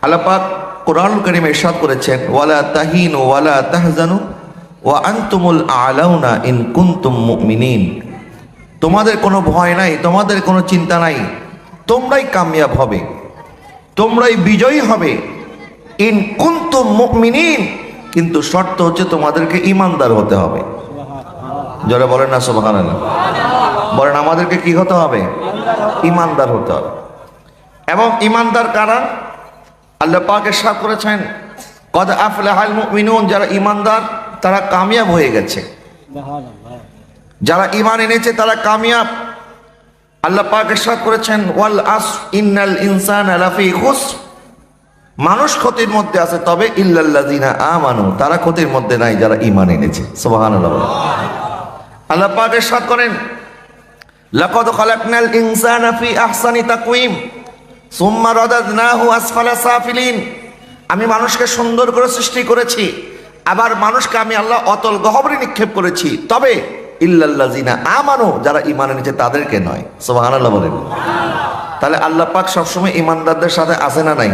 আল্লাহ পাক কোরআনুল কারীমে ইরশাদ করেছেন, ওয়ালা তাহিনু ওয়ালা তাহজানু ওয়া আনতুমুল আ'লাউনা ইন কুনতুম মুমিনিন। তোমাদের কোনো ভয় নাই, তোমাদের কোনো চিন্তা নাই, তোমরাই কামিয়াব হবে, তোমরাই বিজয়ী হবে। ইন কুনতুম মুমিনিন, কিন্তু শর্ত হচ্ছে তোমাদেরকে ঈমানদার হতে হবে। যারা বলেন না সুবহানাল্লাহ, বলেন আমাদেরকে কি হতে হবে? ঈমানদার হতে হবে। এবং ঈমানদার কারা? আল্লাহ পাক ইরশাদ করেছেন, কদ আফলাহাল মুমিনুন, যারা ঈমানদার তারা কামিয়াব হয়ে গেছে, যারা ঈমান এনেছে তারা কামিয়াব। আল্লাহ পাক ইরশাদ করেছেন, ওয়াল আসর ইন্নাল ইনসানা লাফি খুসর, মানুষ ক্ষতির মধ্যে আছে, তবে ইল্লাল্লাযিনা আমানু, তারা ক্ষতির মধ্যে নাই যারা ঈমান এনেছে। সুবহানাল্লাহ। আল্লাহ পাক ইরশাদ করেন, লাকাদ খালাকনাল ইনসানা ফি আহসানি তাকওয়িম সুম্মা রাদাদনাহু আসফালা সাফিলিন, আমি মানুষকে সুন্দর করে সৃষ্টি করেছি, আবার মানুষকে আমি আল্লাহ অতল গহ্বরে নিক্ষেপ করেছি, তবে ইল্লাল্লাযিনা আমানু, যারা ঈমান এনেছে তাদেরকে নয়। সুবহানাল্লাহ বলেন। তাহলে আল্লাহ পাক সবসময় ঈমানদারদের সাথে আছে না নাই?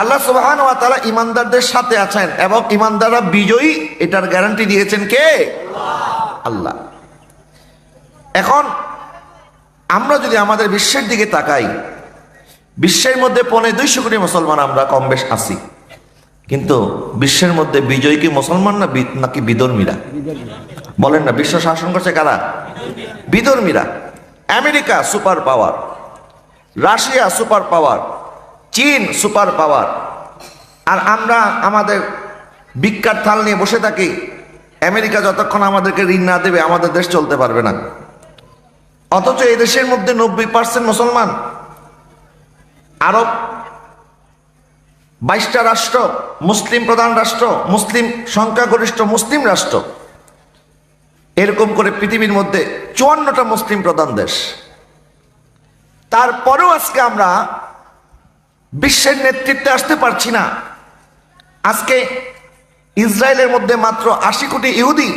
আল্লাহ সুবহানাহু ওয়া তাআলা ঈমানদারদের সাথে আছেন, এবং ঈমানদাররা বিজয়ী এটার গ্যারান্টি দিয়েছেন কে? আল্লাহ। এখন আমরা যদি আমাদের বিশ্বের দিকে তাকাই, বিশ্বের মধ্যে 250 কোটি মুসলমান আমরা কম বেশ আছি, কিন্তু বিশ্বের মধ্যে বিজয়ী কি মুসলমান নাকি বিধর্মীরা? বলেন না, বিশ্ব শাসন করছে কারা? বিধর্মীরা। America super power, Russia super power, চীন সুপার পাওয়ার, আর আমরা আমাদের ভিক্ষার থাল নিয়ে বসে থাকি। আমেরিকা যতক্ষণ আমাদেরকে ঋণ না দেবে আমাদের দেশ চলতে পারবে না। অথচ এই দেশের মধ্যে 90% মুসলমান। আরব 22টা রাষ্ট্র, মুসলিম প্রধান রাষ্ট্র, মুসলিম সংখ্যাগরিষ্ঠ মুসলিম রাষ্ট্র, এরকম করে পৃথিবীর মধ্যে 54টা মুসলিম প্রধান দেশ। তারপরেও আজকে আমরা বিশ্বের নেতৃত্বে আসতে পারছি না। আজকে ইসরায়েলের মধ্যে মাত্র 80 কোটি ইহুদি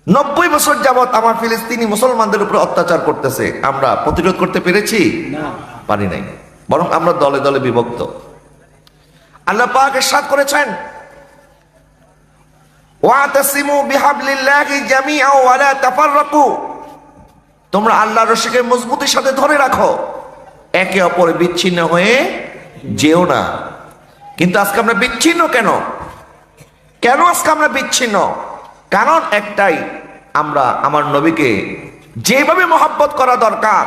90 বছর যাবত আমার ফিলিস্তিনি মুসলমানদের উপর অত্যাচার করতেছে। আমরা প্রতিরোধ করতে পেরেছি? পারি নাই, বরং আমরা দলে দলে বিভক্ত। আল্লাহ পাক ইরশাদ করেছেন, ওয়াতাসিমু বিহাবলিল্লাহি জামিআন ওয়া লা তাফাররাকু, তোমরা আল্লাহর রশিকে মজবুতির সাথে ধরে রাখো, একে অপরে বিচ্ছিন্ন হয়ে যেও না। কিন্তু আজকে আমরা বিচ্ছিন্ন কেন? কেন আজকে আমরা বিচ্ছিন্ন? কারণ একটাই, আমরা আমার নবীকে যেভাবে মহব্বত করা দরকার,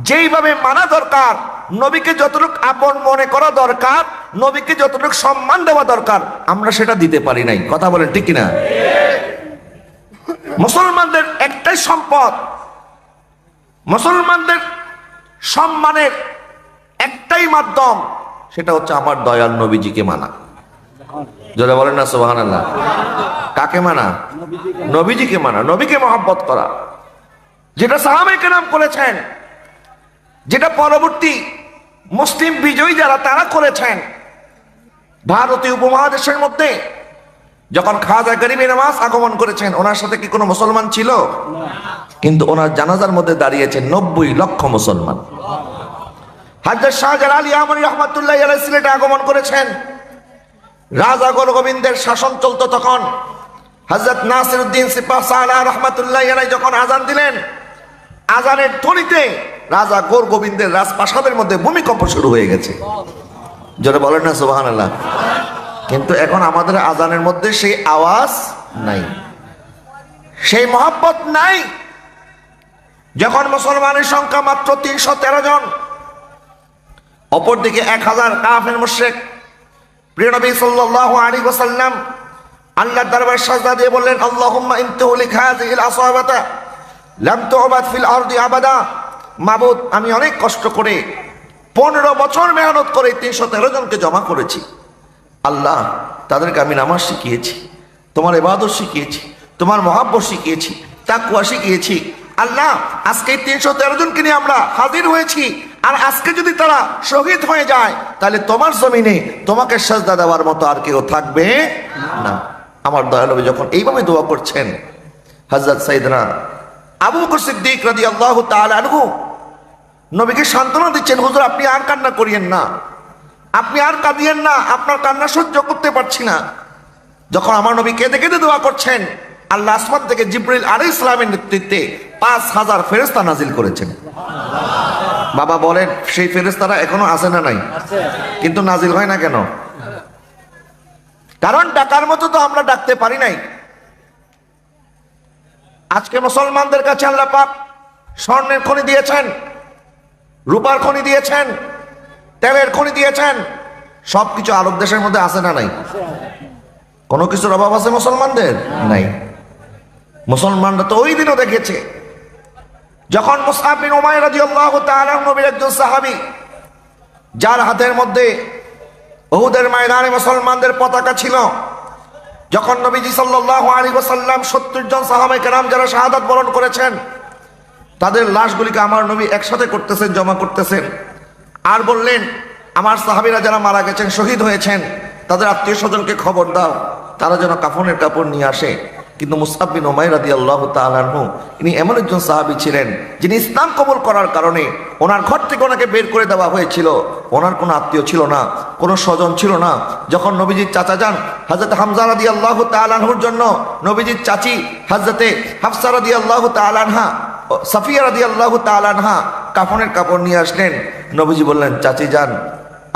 যেইভাবে মানা দরকার, নবীকে যতটুকু আপন মনে করা দরকার, নবীকে যতটুকু সম্মান দেওয়া দরকার, আমরা সেটা দিতে পারি নাই। কথা বলেন ঠিক কিনা? মুসলমানদের একটাই সম্পদ, মুসলমানদের সম্মানের একটাই মাধ্যম, সেটা হচ্ছে আমার দয়াল নবীজিকে মানা। যারা বলেন না সুবহানাল্লাহ। কাকে মানা? নবীজিকে মানা, নবীকে মহব্বত করা, যেটা সাহাবায়ে কেরাম করেছেন, যেটা পরবর্তী মুসলিম বিজয়ী যারা তারা করেছেন। ভারতীয় উপমহাদেশের মধ্যে যখন খাজা গরিবে নওয়াজ আগমন করেছেন, ওনার সাথে কি কোনো মুসলমান ছিল? কিন্তু ওনার জানাজার মধ্যে দাঁড়িয়েছে 90 লক্ষ মুসলমান। হযরত শাহজালাল আলী আমরি রহমাতুল্লাহি আলাইহি সিলেটে আগমন করেছেন, রাজা গোবিন্দের শাসন চলতো তখন। হযরত নাসিরউদ্দিন সিপাহসালাহ রহমাতুল্লাহি আলাইহি যখন আজান দিলেন, আজানের ধ্বনিতে রাজা গোবিন্দের রাজপ্রাসাদের মধ্যে ভূমিকম্প শুরু হয়ে গেছে। যারা বলেন না সুবহানাল্লাহ। কিন্তু এখন আমাদের আজানের মধ্যে সেই আওয়াজ নাই, সেই মহব্বত নাই। যখন মুসলমানের সংখ্যা মাত্র 313 জন, অপরদিকে 1000 কাফের মুশরিক, প্রিয় নবী সাল্লাল্লাহু আলাইহি ওয়াসাল্লাম আল্লাহর দরবারে সাজদা দিয়ে বললেন, আল্লাহুম্মা ইন তুহলিক হাযিহিল আসাবাতা লাম তু'বাদ ফিল আরদি আবাদা। মাবুদ, আমি অনেক কষ্ট করে 15 বছর মেহনত করে 313 জনকে জমা করেছি। আল্লাহ, তাদেরকে আমি নামাজ শিখিয়েছি, তোমার ইবাদত শিখিয়েছি, তোমার মহব্বত শিখিয়েছি, তাকওয়া শিখিয়েছি। আল্লাহ, আজকে 313 জনকে নিয়ে আমরা হাজির হয়েছি, আর আজকে যদি তারা শহীদ হয়ে যায়, তাহলে তোমার জমিনে তোমাকে সাজদা দেওয়ার মতো আর কেউ থাকবে না। আমার দয়াল নবী যখন এইভাবে দোয়া করছেন, হযরত সাইয়েদনা আবু বকর সিদ্দিক রাদিয়াল্লাহু তাআলা আনহু নবীকে সান্ত্বনা দিচ্ছেন, হুজুর আপনি আর কান্না করিয়েন না, আপনি আর কাঁদিয়েন না, আপনার কান্না সহ্য করতে পারছি না। যখন আমার নবী কেঁদে কেঁদে দোয়া করছেন, আল্লাহ আসমান থেকে জিবরিল আলাইহিস সালামের নেতৃত্বে 5000 ফেরেশতা নাজিল করেছেন। বাবা বলেন, সেই ফেরেশতারা এখনো আছে না নাই? কিন্তু নাজিল হয় না কেন? কারণ ডাকার মতো তো আমরা ডাকতে পারি নাই। আজকে মুসলমানদের কাছে আল্লাহ পাক স্বর্ণের খনি দিয়েছেন, রূপার খনি দিয়েছেন, তেলের খনি দিয়েছেন, সবকিছু আরব দেশের মধ্যে আছে না নাই? কোনো কিছুর অভাব আছে মুসলমানদের? নাই। মুসলমানরা তো ওই দিনও দেখেছে যখন মুসআব বিন উমাইর রাদিয়াল্লাহু তাআলা নবীর একজন সাহাবী, যার হাতের মধ্যে উহুদের ময়দানে মুসলমানদের পতাকা ছিল, যখন নবীজি সাল্লাল্লাহু আলাইহি ওয়াসাল্লাম 70 জন সাহাবায়ে কেরাম যারা শাহাদাত বরণ করেছেন, তাদের লাশগুলিকে আমার নবী একসাথে করতেছেন, জমা করতেছেন, আর বললেন আমার সাহাবীরা যারা মারা গেছেন, শহীদ হয়েছেন, তাদের আত্মীয় স্বজনকে খবর দাও তারা যেন কাফনের কাপড় নিয়ে আসে। কিন্তু মুসআব বিন উমাইর রাদিয়াল্লাহু তাআলা আনহু ইনি এমন একজন সাহাবী ছিলেন যিনি ইসলাম কবুল করার কারণে ওনার ঘর থেকে ওনাকে বের করে দেওয়া হয়েছিল। ওনার কোনো আত্মীয় ছিল না, কোনো স্বজন ছিল না। যখন নবীজির চাচা যান হযরত হামজা রাদিয়াল্লাহু তাআলা আনহুর জন্য নবীজির চাচি হযরতে হাফসা রাদিয়াল্লাহু তাআলা আনহা, সাফিয়া রাদিয়াল্লাহু তাআলা আনহা কাফনের কাপড় নিয়ে আসলেন। নবীজি বললেন, চাচি যান,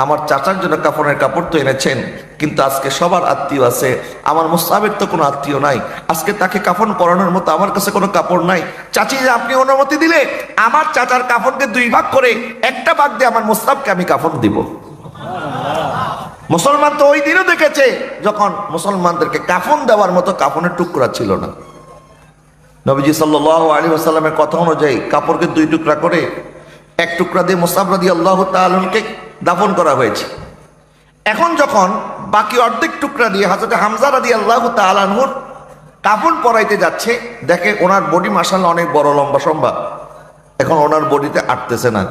আমার চাচার জন্য কাফনের কাপড় তো এনেছেন, কিন্তু আজকে সবার আত্মীয় আছে, আমার মুসআবের তো কোনো আত্মীয় নাই, আজকে তাকে কাফন পরানোর মতো আমার কাছে কোনো কাপড় নাই। চাচি আপনি অনুমতি দিলে আমার চাচার কাফনকে 2 ভাগ করে একটা ভাগ দিয়ে আমার মুসআবকে আমি কাফন দিব। মুসলমান তো ওই দিনও দেখেছে যখন মুসলমানদেরকে কাফন দেওয়ার মতো কাফনের টুকরা ছিল না। নবীজি সাল্লাল্লাহু আলাইহি ওয়াসাল্লামের কথা অনুযায়ী কাপড়কে 2 টুকরা করে এক টুকরা দিয়ে মুসআব রাদিয়াল্লাহু তাআলা আনহুকে দাফন করা হয়েছে। এখন যখন বাকি অর্ধেক টুকরা দিয়ে হযরত হামজা রাদিয়াল্লাহু তাআলা আনহুর কাফন পরাইতে যাচ্ছে, দেখে ওনার বডি মাশাআল্লাহ অনেক বড়, লম্বা সম্বা। এখন ওনার বডিতে আটতেছে না।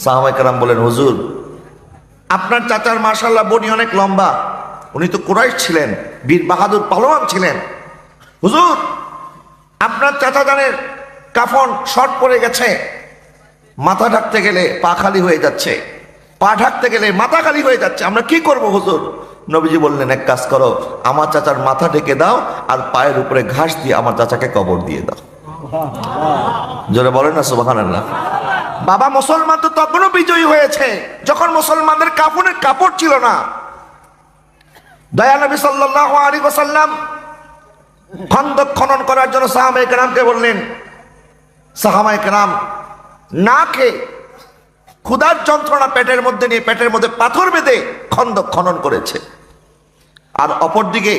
সাহাবায়ে কেরাম বলেন, হুজুর আপনার চাচার মাশাআল্লাহ বডি অনেক লম্বা, উনি তো কুরাইশ ছিলেন, বীর বাহাদুর পালোয়ান ছিলেন, হুজুর আপনার চাচা জানের কাফন শর্ট পড়ে গেছে, মাথা ঢাকতে গেলে পা খালি হয়ে যাচ্ছে, পা ঢাকতে গেলে মাথা খালি হয়ে যাচ্ছে, আমরা কি করব হুজুর? নবীজি বললেন, এক কাজ করো, আমার চাচার মাথা ঢেকে দাও আর পায়ের উপরে ঘাস দিয়ে আমার চাচাকে কবর দিয়ে দাও। জোরে বলেন না সুবহানাল্লাহ। বাবা মুসলমান তো তখনও বিজয়ী হয়েছে যখন মুসলমানদের কাফনের কাপড় ছিল না। দয়া নবী সাল্লাল্লাহু আলাইহি ওয়াসাল্লাম খন্দক খনন করার জন্য সাহাবায়ে কেরামকে বললেন। সাহাবায়ে কেরাম না খেয়ে ক্ষুধার যন্ত্রণা পেটের মধ্যে নিয়ে পেটের মধ্যে পাথর বেঁধে খন্দক খনন করেছে। আর অপরদিকে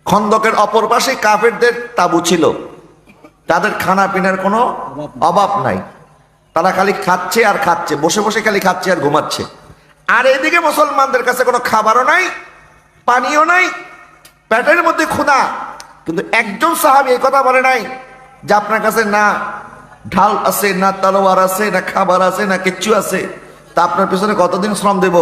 খন্দকের অপর পাশে কাফেরদের তাঁবু ছিল, তাদের খানা পিনার কোনো অভাব নাই, তারা খালি খাচ্ছে আর খাচ্ছে, বসে বসে খালি খাচ্ছে আর ঘুমাচ্ছে। আর এদিকে মুসলমানদের কাছে কোনো খাবারও নাই, পানিও নাই, পেটের মধ্যে ক্ষুধা। কিন্তু একজন সাহাবী এই কথা বলে নাই যে আপনার কাছে না ঢাল আছে, না তলোয়ার আছে, না খাবার আছে, না কিচ্ছু আছে, তা আপনার পিছনে কতদিন শ্রম দেব,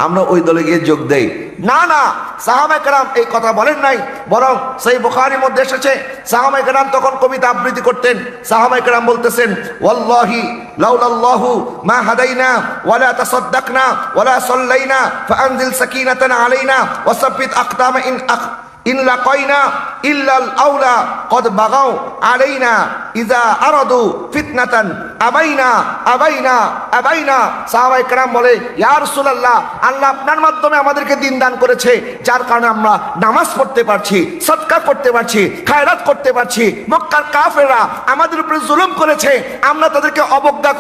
আমরা ওই দলে গিয়ে যোগ দেই। না না, সাহাবায়ে কেরাম এই কথা বলেন নাই, বরং সেই বুখারীর মধ্যে এসেছে সাহাবায়ে কেরাম তখন কবিতা আবৃত্তি করতেন। সাহাবায়ে কেরাম বলতেছেন, ওয়াল্লাহি লাউলাল্লাহু মা হাদাইনা ওয়ালা তাসাদদাকনা ওয়ালা সাল্লাইনা ফাআনজিল সাকিনাতান আলাইনা ওয়াসাব্বিত আকদামা ইন লাকাইনা ইল্লাল আউলা কদ বাগাও আলাইনা ইজা আরাদু ফিতনাতান আবাইনা আবাইনা আবাইনা। সাহাবায়ে কেরাম বলে, ইয়া রাসূলুল্লাহ, আল্লাহ আপনার মাধ্যমে আমাদেরকে দিন দান করেছে, যার কারণে আমরা নামাজ পড়তে পারছি, সদকা করতে পারছি, খায়রাত করতে পারছি। মক্কার কাফেররা আমাদের উপরে জুলুম করেছে, আমরা তাদেরকে অবজ্ঞা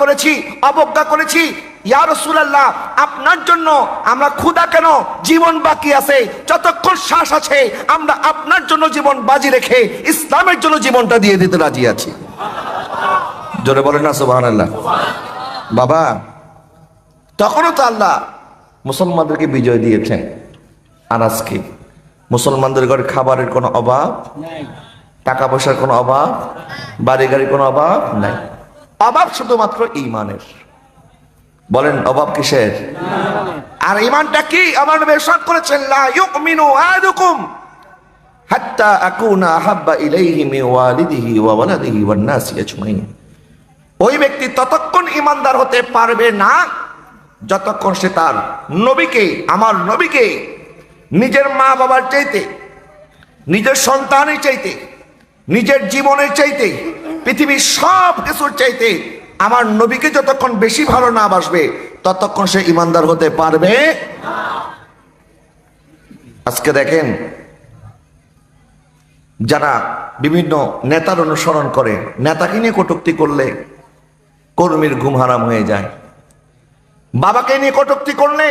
করেছি। ইয়া রাসূলুল্লাহ, আপনার জন্য আমরা ক্ষুধা কেন, জীবন বাকি আছে, যতক্ষণ শ্বাস আছে আমরা আপনার জন্য জীবন বাজি রেখে ইসলামের জন্য জীবনটা দিয়ে দিতে রাজি আছি। জোরে বলেন না সুবহানাল্লাহ। বাবা তখনও তো আল্লাহ মুসলমানদেরকে বিজয় দিয়েছেন। আর আজকে মুসলমানদের ঘরে খাবারের কোনো অভাব নাই, টাকা পয়সার কোনো অভাব, বাড়ি গাড়ির কোনো অভাব নাই। অভাব শুধুমাত্র ঈমানের। বলেন অভাব কিসের? আর ঈমানটা কি? আমার নবী ইরশাদ করেছেন, লা ইউমিনু আহাদুকুম হাত্তা আকুনা আহাব্বা ইলাইহি মিন ওয়ালিদিহি ওয়া ওয়ালাদিহি ওয়ান নাসি আজমাইন। ওই ব্যক্তি ততক্ষণ ইমানদার হতে পারবে না যতক্ষণ সে তার নবীকে, আমার নবীকে নিজের মা বাবার চাইতে, নিজের সন্তানের চাইতে, নিজের জীবনের চাইতে, পৃথিবীর সব কিছুর চাইতে আমার নবীকে যতক্ষণ বেশি ভালো না বাসবে ততক্ষণ সে ইমানদার হতে পারবে। আজকে দেখেন যারা বিভিন্ন নেতার অনুসরণ করে, নেতাকে নিয়ে কটূক্তি করলে কর্মীর ঘুম হারাম হয়ে যায়, বাবাকে নিয়ে কটূক্তি করলে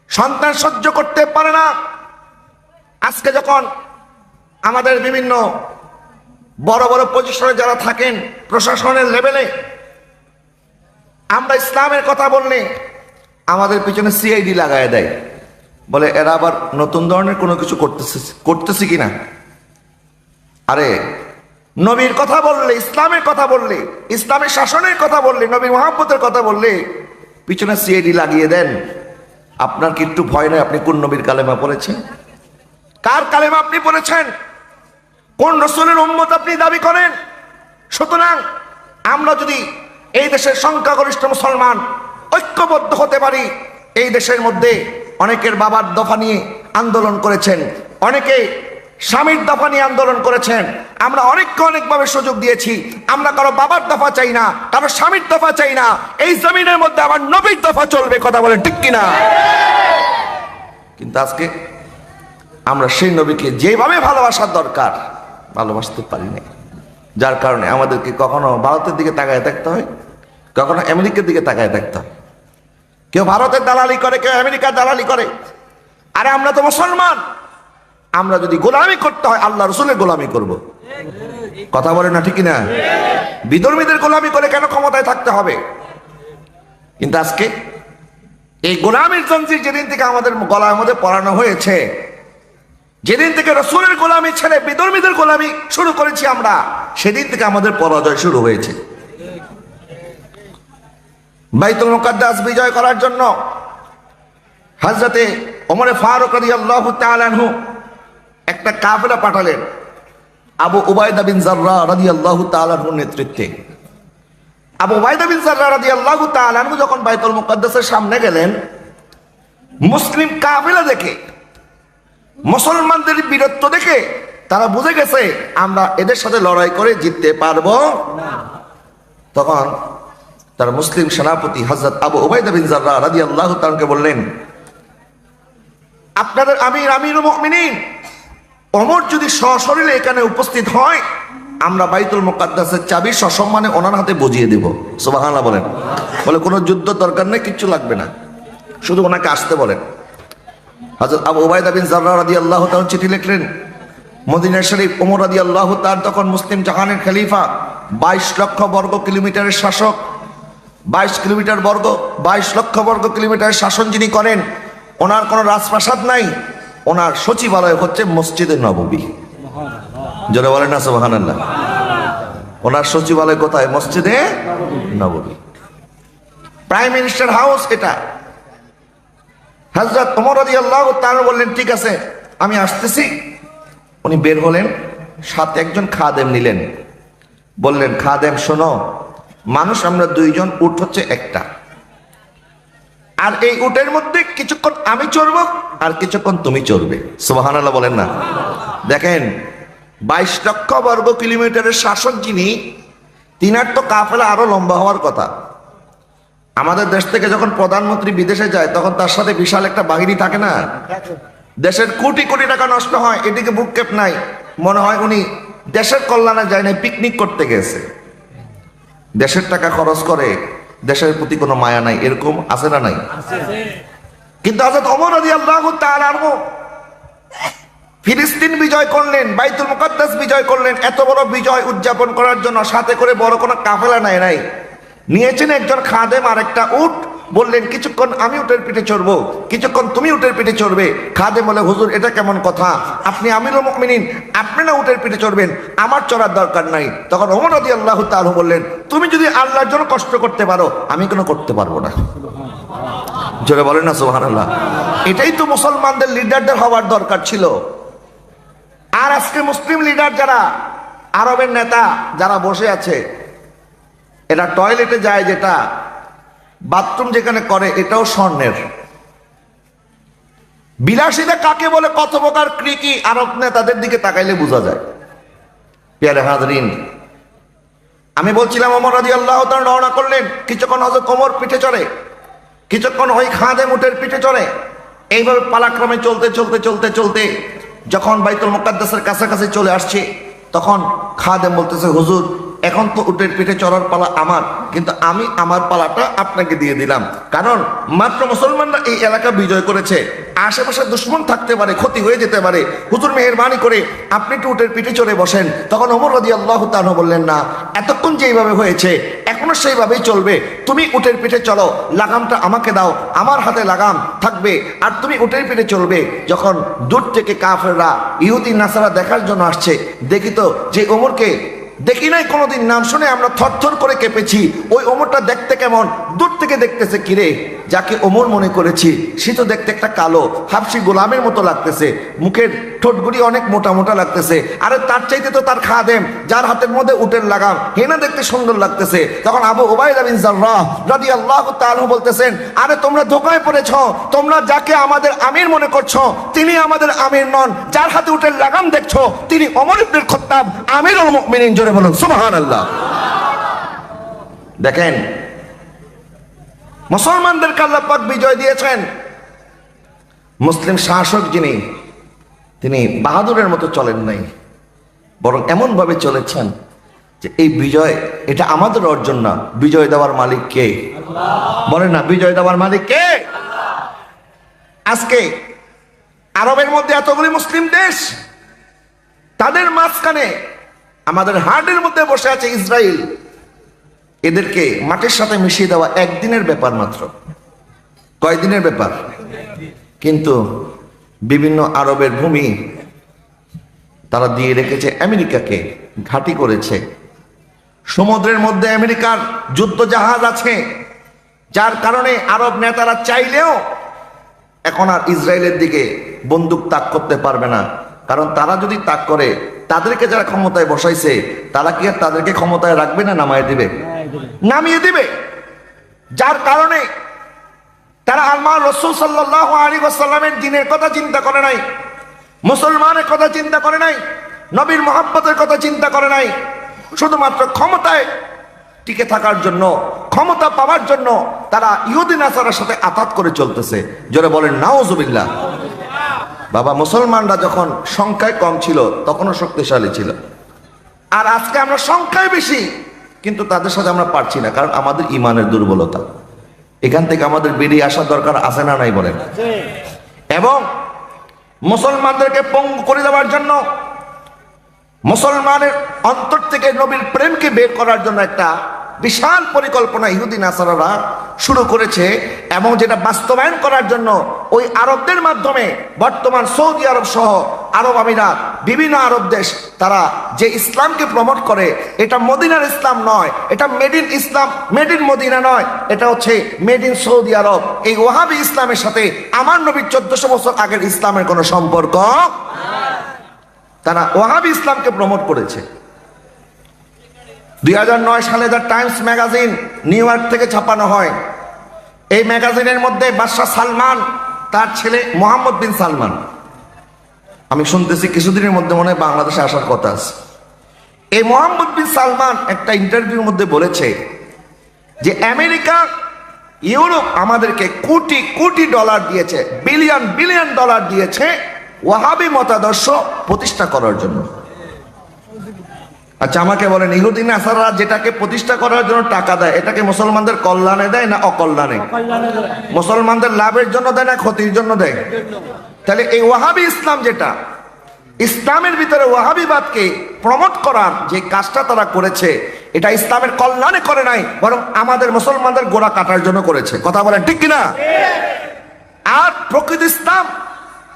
সন্তান সহ্য করতে পারে না। আজকে যখন আমাদের বিভিন্ন বড় বড় পজিশনে যারা থাকেন প্রশাসনের লেভেলে, আমরা ইসলামের কথা বললে আমাদের পিছনে সিআইডি লাগায় দেয়, বলে এরা আবার নতুন ধরনের কোনো কিছু করতেছে কিনা। আরে নবীর কথা বললে, ইসলামের কথা বললে, ইসলামের শাসনের কথা বললে, নবীর মহব্বতের কথা বললে পিছনে সিআইডি লাগিয়ে দেন। আপনার কি একটু ভয় নয়? আপনি কোন নবীর কালেমা পড়েছেন? কার কালেমা আপনি পড়েছেন? কোন রাসূলের উম্মত আপনি দাবি করেন? সুতরাং আমরা যদি এই দেশের সংখ্যাগরিষ্ঠ মুসলমান ঐক্যবদ্ধ হতে পারি, এই দেশের মধ্যে অনেকের বাবার দফা নিয়ে আন্দোলন করেছেন, অনেকে স্বামীর দফা নিয়ে আন্দোলন করেছেন, আমরা অনেককে অনেকভাবে সুযোগ দিয়েছি। আমরা কারো বাবার দফা চাই না, কারো স্বামীর দফা চাই না, এই জমিনের মধ্যে আমার নবীর দফা চলবে। কথা বলেন ঠিক কিনা? কিন্তু আজকে আমরা সেই নবীকে যেভাবে ভালোবাসার দরকার ভালোবাসতে পারি না, যার কারণে আমাদেরকে কখনো ভারতের দিকে তাকায় থাকতে হয়, কখনো আমেরিকার দিকে তাকায় থাকতে হয়। কেউ ভারতের দালালি করে, কেউ আমেরিকার দালালি করে। আরে আমরা তো মুসলমান, আমরা যদি গোলামি করতে হয় আল্লাহ রসুলের গোলামি করব। কথা বলে না ঠিক না? বিধর্মীদের গোলামি করে কেন ক্ষমতায় থাকতে হবে? কিন্তু আজকে এই গোলামির জঞ্জির যেদিন থেকে আমাদের গলার মধ্যে পরানো হয়েছে, যেদিন থেকে রসুলের গোলামি ছেড়ে বিধর্মীদের গোলামি শুরু করেছি আমরা, সেদিন থেকে আমাদের পরাজয় শুরু হয়েছে। বাইতুল মুকাদ্দাস বিজয় করার জন্য হযরতে ওমরে ফারুক রাদিয়াল্লাহু তাআলা আনহু একটা কাফেলা পাঠালেন আবু উবাইদা বিন জাররাহ রাদিয়াল্লাহু তাআলা আনহুর নেতৃত্বে। আবু উবাইদা বিন জাররাহ রাদিয়াল্লাহু তাআলা আনহু যখন বাইতুল মুকাদ্দাসের সামনে গেলেন, মুসলিম কাফেলা দেখে, মুসলমানদের বীরত্ব দেখে তারা বুঝে গেছে আমরা এদের সাথে লড়াই করে জিততে পারবো না। তখন তার মুসলিম সেনাপতি হযরত আবু উবাইদা বিন জাররাহ রাদিয়াল্লাহু তাআলাকে বললেন, আপনাদের আমিরুল মুমিনিন ওমর যদি সশরীরে এখানে উপস্থিত হয়, আমরা বাইতুল মুকাদ্দাসের চাবি সসম্মানে ওনার হাতে বুঝিয়ে দেব। সুবহানাল্লাহ বলেন। বলে কোনো যুদ্ধ দরকার নেই, কিচ্ছু লাগবে না, শুধু ওনাকে আসতে বলেন। হযরত আবু উবাইদা বিন জাররাহ রাদিয়াল্লাহু তাআলা চিঠি লিখলেন মদিনা শরীফ। ওমর রাদিয়াল্লাহু তাআলা তখন মুসলিম জাহানের খলিফা, 22 লক্ষ বর্গ কিলোমিটারের শাসক, 22 লক্ষ বর্গ কিলোমিটারের শাসন যিনি করেন, ওনার কোনো রাজপ্রাসাদ নাই, ওনার সচিবালয় হচ্ছে মসজিদে নববী। জোরে বলেন না সুবহানাল্লাহ। ওনার সচিবালয় কোথায়? মসজিদে নববী, প্রাইম মিনিস্টার হাউস এটা। হযরত ওমর রাদিয়াল্লাহু তাআলা বললেন ঠিক আছে আমি আসতেছি। উনি বের হলেন, সাথে একজন খাদেম নিলেন। বললেন, খাদেম শোনো, মানুষ আমরা দুইজন, উট হচ্ছে একটা, আর এই উটের মধ্যে কিছুক্ষণ আমি চড়বো আর কিছুক্ষণ তুমি চড়বে। সুবহানাল্লাহ বলেন না। দেখেন 22 লক্ষ বর্গ কিলোমিটারের শাসক যিনি, তিনার তো কাফেলা আরো লম্বা হওয়ার কথা। আমাদের দেশ থেকে যখন প্রধানমন্ত্রী বিদেশে যায় তখন তার সাথে বিশাল একটা বাহিনী থাকে না, দেশের কোটি কোটি টাকা নষ্ট হয়, এদিকে বুককেপ নাই, মনে হয় উনি দেশের কল্যাণে যায় না, পিকনিক করতে গেছে। দেশের টাকা খরচ করে, দেশের প্রতি কোনো মায়া নাই, এরকম আছে না নাই? কিন্তু হযরত ওমর রাদিয়াল্লাহু তাআলা আনহু ফিলিস্তিন বিজয় করলেন, বাইতুল মুকাদ্দাস বিজয় করলেন। এত বড় বিজয় উদযাপন করার জন্য সাথে করে বড় কোনো কাফেলা নাই, নিয়েছেন একজন খাদেম আর একটা উট। বললেন কিছুক্ষণ আমি উটের পিঠে চড়বো, কিছুক্ষণ তুমি উটের পিঠে চড়বে। খাদেম বলে, হুজুর এটা কেমন কথা? আপনি আমিরুল মুমিনিন, আপনি না উটের পিঠে চড়বেন, আমার চড়ার দরকার নাই। তখন ওমর রাদিয়াল্লাহু তাআলা বললেন, তুমি যদি আল্লাহর জন্য কষ্ট করতে পারো, আমি কেন করতে পারবো না? জোরে বলেন না সুবহানাল্লাহ। এটাই তো মুসলমানদের লিডারদের হওয়ার দরকার ছিল। আর আজকে মুসলিম লিডার যারা, আরবের নেতা যারা বসে আছে, এরা টয়লেটে যায় যেটা, বাথরুম যেখানে করে এটাও স্বর্ণের। বিলাসিতা কাকে বলে, কত প্রকার কৃকি আরব নেতাদের দিকে তাকাইলে বোঝা যায়। প্রিয় হাজরিন, আমি বলছিলাম ওমর রাদিয়াল্লাহু তাআলা রওনা করলেন, কিছুক্ষণ হযরত ওমর পিঠে চড়ে, কিছুক্ষণ ওই খাদেম উটের পিঠে চড়ে, এইভাবে পালাক্রমে চলতে চলতে চলতে চলতে যখন বাইতুল মুকাদ্দাসের কাছাকাছি চলে আসছে, তখন খাদেম বলতেছে, হুজুর এখন তো উটের পিঠে চড়ার পালা আমার, কিন্তু আমি আমার পালাটা আপনাকে দিয়ে দিলাম, কারণ মাত্র মুসলমানরা এই এলাকা বিজয় করেছে, আশেপাশে দুশমন থাকতে পারে, ক্ষতি হয়ে যেতে পারে, হুজুর মেহেরবানি করে আপনি একটু উটের পিঠে চড়ে বসেন। তখন ওমর রাদিয়াল্লাহু তাআলা বললেন, না, এতক্ষণ যেইভাবে হয়েছে এখনো সেইভাবেই চলবে, তুমি উটের পিঠে চলো, লাগামটা আমাকে দাও, আমার হাতে লাগাম থাকবে, আর তুমি উটের পিঠে চলবে। যখন দূর থেকে কাফেররা, ইহুদি নাসারা দেখার জন্য আসছে, দেখি তো যে ওমরকে দেখি নাই কোনোদিন, নাম শুনে আমরা থরথর করে কেঁপেছি, ওই ওমরটা দেখতে কেমন, দূর থেকে দেখতেছে, কিরে যাকে ওমর মনে করেছি সে তো দেখতে একটা কালো হাবশি গোলামের মতো লাগতেছে, মুখের ঠোঁটগুলি অনেক মোটা মোটা লাগতেছে, আরে তার চাইতে তো তার খাদেম যার হাতের মধ্যে উটের লাগাম, হেনা দেখতে সুন্দর লাগতেছে। তখন আবু উবাইদা বিন জাররাহ রাদিয়াল্লাহু তাআলা বলতেছেন, আরে তোমরা ধোঁকায় পড়েছ, তোমরা যাকে আমাদের আমির মনে করছো তিনি আমাদের আমির নন, যার হাতে উটের লাগাম দেখছো তিনি ওমর ইবনুল খাত্তাব আমিরুল মুমিনিন। জোরে বলুন সুবহানাল্লাহ। দেখেন, মুসলমানদেরকে আল্লাহ পাক বিজয় দিয়েছেন, মুসলিম শাসক যিনি তিনি বাহাদুরের মতো চলেন নাই, বরং এমন ভাবে চলেছেন যে এই বিজয় এটা আমাদের অর্জন না, বিজয় দেওয়ার মালিক কে? বলেন না, বিজয় দেওয়ার মালিক কে? আজকে আরবের মধ্যে এতগুলি মুসলিম দেশ, তাদের মাঝখানে আমাদের হার্টের মধ্যে বসে আছে ইসরায়েল। এদেরকে মাটির সাথে মিশিয়ে দেওয়া একদিনের ব্যাপার মাত্র। কয়দিনের ব্যাপার? কিন্তু বিভিন্ন আরবের ভূমি তারা দিয়ে রেখেছে আমেরিকাকে, ঘাঁটি করেছে। সমুদ্রের মধ্যে আমেরিকার যুদ্ধ জাহাজ আছে, যার কারণে আরব নেতারা চাইলেও এখন আর ইসরায়েলের দিকে বন্দুক তাক করতে পারবে না, কারণ তারা যদি তাক করে, তাদেরকে যারা ক্ষমতায় বসাইছে তারা কি আর তাদেরকে ক্ষমতায় রাখবে না নামিয়ে দিবে? নামিয়ে দিবে। যার কারণে তারা আল্লাহ রাসূল সাল্লাল্লাহু আলাইহি ওয়াসাল্লামের দ্বীনের কথা চিন্তা করে নাই, মুসলমানের কথা চিন্তা করে নাই, নবীর মহব্বতের কথা চিন্তা করে নাই, শুধুমাত্র ক্ষমতায় টিকে থাকার জন্য, ক্ষমতা পাওয়ার জন্য তারা ইহুদি নাসারার সাথে আতাত করে চলতেছে। জোরে বলেন নাউজুবিল্লাহ। বাবা, মুসলমানরা যখন সংখ্যায় কম ছিল তখনও শক্তিশালী ছিল, আর আজকে আমরা সংখ্যায় বেশি কিন্তু তাদের সাথে আমরা পারছি না, কারণ আমাদের ইমানের দুর্বলতা। এখান থেকে আমাদের বেরিয়ে আসার দরকার আছে না নাই বলেন? এবং মুসলমানদেরকে পঙ্গু করে দেওয়ার জন্য, মুসলমানের অন্তর থেকে নবীর প্রেমকে বের করার জন্য একটা বিশাল পরিকল্পনা ইহুদি নাসারারা শুরু করেছে, এবং যেটা বাস্তবায়ন করার জন্য ওই আরবদের মাধ্যমে বর্তমান সৌদি আরব সহ আরব আমিরাত, বিভিন্ন আরব দেশ, তারা যে ইসলামকে প্রমোট করে, এটা মদিনার ইসলাম নয়, এটা made in Islam, made in Medina নয়, এটা হচ্ছে মেড ইন সৌদি আরব। এই ওয়াহাবি ইসলামের সাথে আমার নবীর 1400 বছর আগের ইসলামের কোনো সম্পর্ক। তারা ওয়াহাবি ইসলামকে প্রমোট করেছে। 2009 সালে the Times magazine new York থেকে ছাপানো হয়। এই ম্যাগাজিনের মধ্যে বাদশাহ সালমান, তার ছেলে মোহাম্মদ বিন সালমান, আমি শুনতেছি কিছুদিনের মধ্যে মনে হয় বাংলাদেশে আসার কথা আছে। এই মোহাম্মদ বিন সালমান একটা ইন্টারভিউর মধ্যে বলেছে যে আমেরিকা, ইউরোপ আমাদেরকে কোটি কোটি ডলার দিয়েছে, বিলিয়ন বিলিয়ন ডলার দিয়েছে ওয়াহাবি মতাদর্শ প্রতিষ্ঠা করার জন্য। আচ্ছা, আমাকে বলেন, ইহুদি নাসারা যেটাকে প্রতিষ্ঠা করার জন্য টাকা দেয়, এটাকে মুসলমানদের কল্যাণে দেয় না অকল্যাণে? মুসলমানদের লাভের জন্য দেয় না ক্ষতির জন্য দেয়? তাহলে এই ওয়াহাবি ইসলাম, যেটা ইসলামের ভিতরে ওয়াহাবিবাদকে প্রমোট করার যে কাজটা তারা করেছে, এটা ইসলামের কল্যাণে করে নাই, বরং আমাদের মুসলমানদের গোড়া কাটার জন্য করেছে। কথা বলেন ঠিক কিনা? আর প্রকৃত ইসলাম,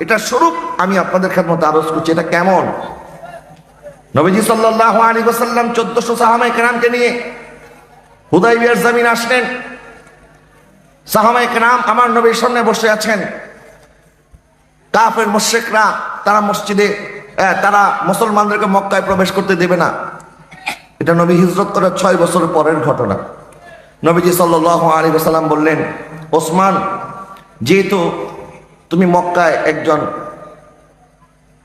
এটা স্বরূপ আমি আপনাদের খেদমতে আরজ করছি। এটা কেমন? নবীজি সাল্লাল্লাহু আলাইহি ওয়াসাল্লাম 1400 সাহাবায়ে কেরামকে নিয়ে হুদায়বিয়ার জমিন আসলেন। সাহাবায়ে কেরাম আমার নবীর সামনে বসে আছেন। কাফের মুশরিকরা তারা মসজিদে, তারা মুসলমানদেরকে মক্কায় প্রবেশ করতে দেবে না। এটা নবী হিজরত করার 6 বছর পরের ঘটনা। নবীজি সাল্লাল্লাহু আলাইহি ওয়াসাল্লাম বললেন, ওসমান, যেহেতু তুমি মক্কায় একজন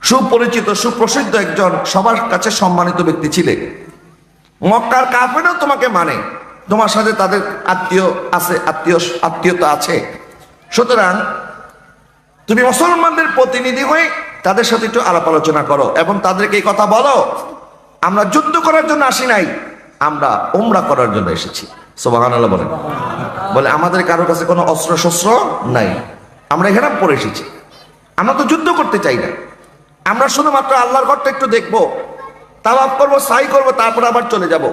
সুপরিচিত সুপ্রসিদ্ধ একজন সবার কাছে সম্মানিত ব্যক্তি ছিলে, মক্কার কাফেরও তোমাকে মানে, তোমার সাথে তাদের আত্মীয়তা আছে, সুতরাং তুমি মুসলমানদের প্রতিনিধি হয়ে তাদের সাথে একটু আলাপ আলোচনা করো এবং তাদেরকে এই কথা বলো, আমরা যুদ্ধ করার জন্য আসি নাই, আমরা উমরা করার জন্য এসেছি। সুবহানাল্লাহ বলেন। বলে আমাদের কারোর কাছে কোনো অস্ত্র শস্ত্র নাই, আমরা এখানে পড়ে এসেছি, আমরা তো যুদ্ধ করতে চাই না, আমরা শুধুমাত্র আল্লাহর ঘরটা একটু দেখবো, তাওয়াফ করবো, সাই করবো, তারপর আবার চলে যাব,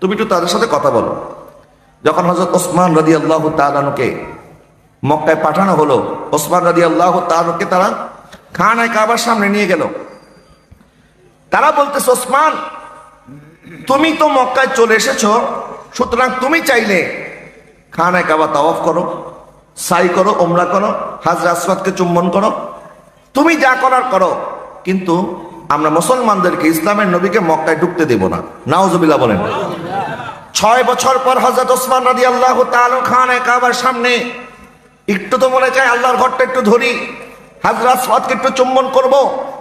তুমি একটু তাদের সাথে কথা বলো। যখন হযরত ওসমান রাদিয়াল্লাহু তাআলা আনহুকে মক্কায় পাঠানো হলো, ওসমান রাদিয়াল্লাহু তাআলা আনহুকে তারা খানায়ে কাবার সামনে নিয়ে গেল। তারা বলতেছে, ওসমান, তুমি তো মক্কায় চলে এসেছো, সুতরাং তুমি চাইলে খানায়ে কাবা তাওয়াফ করো, সাই করো, উমরা করো, হাজরে আসওয়াদকে চুম্বন করো, তুমি যা করার করো, কিন্তু আমরা মুসলমানদেরকে, ইসলামের নবীকে মক্কায় ঢুকতে দেব না। নাউজুবিল্লাহ বলেন। 6 বছর পর হযরত ওসমান রাদিয়াল্লাহু তাআলা খানায়ে কাবার সামনে একটু তো মনে চায় আল্লাহর ঘরটা একটু ধরি, হাজরে আসওয়াদকে একটু চুম্বন করব,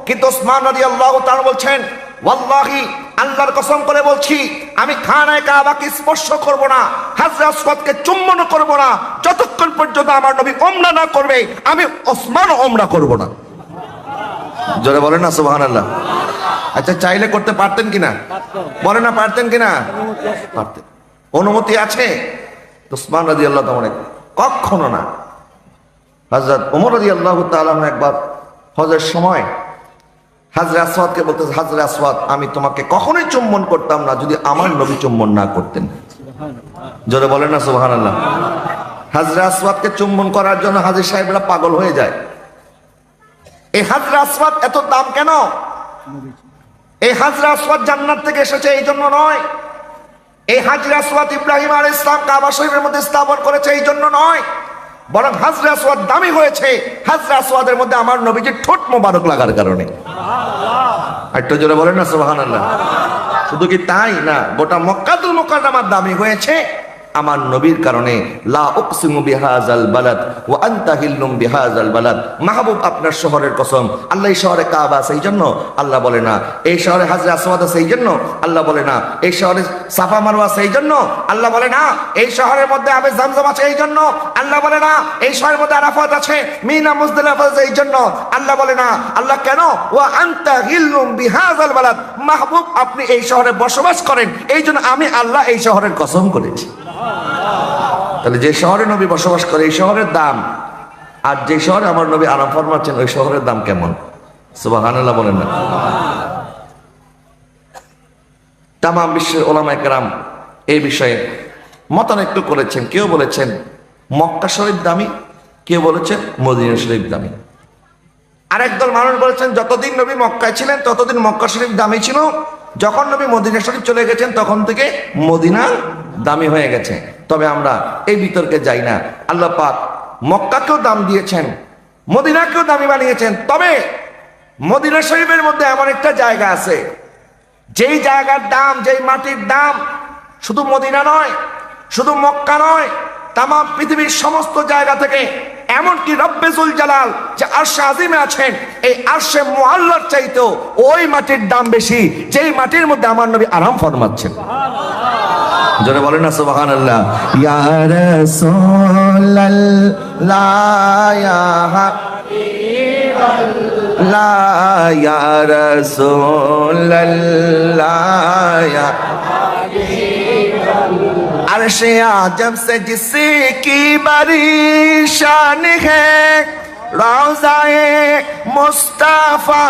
কিন্তু ওসমান রাদিয়াল্লাহু তাআলা বলছেন, ওয়াল্লাহি, আল্লাহর কসম করে বলছি, আমি খানায়ে কাবাকে স্পর্শ করব না, হাজরে আসওয়াদকে চুম্বন করব না, যতক্ষণ পর্যন্ত আমার নবী উমরা না করবে, আমি ওসমান উমরা করব না। জোরে বলেন না সুবহানাল্লাহ। আচ্ছা, চাইলে করতে পারতেন কিনা? বলে না, পারতেন কিনা? পারতেন। অনুমতি আছে? ওসমান রাদিয়াল্লাহু তাআলা কখনো না। হযরত ওমর রাদিয়াল্লাহু তাআলা একবার হজের সময় হাজরে আসওয়াদকে বলতেছে, হাজরে আসওয়াদ, আমি তোমাকে কখনোই চুম্বন করতাম না যদি আমার নবী চুম্বন না করতেন। জোরে বলেন না সুবহানাল্লাহ। হাজরে আসওয়াদকে চুম্বন করার জন্য হাজী সাহেবরা পাগল হয়ে যায়। এই হাজরে আসওয়াদ এত দাম কেন? এই হাজরে আসওয়াদ জান্নাত থেকে এসেছে এই জন্য নয়, এই হাজরে আসওয়াদ ইব্রাহিম আলাইহিস সালাম কাবা শরীফের মধ্যে স্থাপন করেছে এই জন্য নয়, বরং হাজরে আসওয়াদ দামি হয়েছে হাজরে আসওয়াদের মধ্যে আমার নবীজির ঠোঁট মোবারক লাগার কারণে। একটু জোরে বলেন না সুবহানাল্লাহ। শুধু কি তাই না, গোটা মক্কাতুল মুকাররমার দামি হয়েছে আমার নবীর কারণে। লা উকসিমু বিহাযাল বালাদ ওয়া আনতা হিল্লুম বিহাযাল বালাদ। মাহবুব, আপনার শহরের কসম, আল্লাহ এই শহরে কাবা আছে এই জন্য আল্লাহ বলে না, এই শহরে হাজরে আসওয়াদ আছে এই জন্য আল্লাহ বলে না, এই শহরে সাফা মারওয়া আছে এই জন্য আল্লাহ বলে না, এই শহরের মধ্যে আবে জামজাম আছে এই জন্য আল্লাহ বলে না, এই শহরের মধ্যে আরাফাত আছে, মিনা মুজদালিফা আছে এই জন্য আল্লাহ বলে না। আল্লাহ কেন? ওয়া আনতা হিল্লুম বিহাযাল বালাদ। মাহবুব, আপনি এই শহরে বসবাস করেন এই জন্য আমি আল্লাহ এই শহরের কসম করেছি। তাহলে যে শহরে নবী বসবাস করে এই শহরের দাম, আর যে শহরে আমার নবী আরাম ফরমাচ্ছেন ওই শহরের দাম কেমন? সুবহানাল্লাহ বলেন না। তামাম বিশ্বের ওলামায়ে কেরাম এই বিষয়ে মতানৈক্য করেছেন। কেউ বলেছেন মক্কা শরীফ দামি, কেউ বলেছেন মদিনা শরীফ দামি। আরেকদল মানুষ বলেছেন যতদিন নবী মক্কায় ছিলেন ততদিন মক্কা শরীফ দামি ছিল, যখন নবী মদিনা শরীফ চলে গেছেন তখন থেকে মদিনা দামি হয়ে গেছে। তবে আমরা এই বিতর্কে যাই না। আল্লাহ পাক মক্কাকেও দাম দিয়েছেন, মদিনাকেও দামি বানিয়েছেন। তবে মদিনা শরীফের মধ্যে এমন একটা জায়গা আছে, যেই জায়গার দাম, যেই মাটির দাম শুধু মদিনা নয়, শুধু মক্কা নয়, তামাম পৃথিবীর সমস্ত জায়গা থেকে, এমনকি রব্বে জুল জালাল যে আরশে আজিমে আছেন, এই আরশে মুআল্লার চাইতেও ওই মাটির দাম বেশি যেই মাটির মধ্যে আমার নবী আরাম ফরমাচ্ছেন। জোরে বলেন না সুবহানাল্লাহ। ইয়া রাসূলুল্লাহ ইয়া হাবিবাল্লাহ ইয়া রাসূলুল্লাহ ইয়া अर्शे आजम से जिसकी बड़ी शान है, रोज़ाए मुस्तफा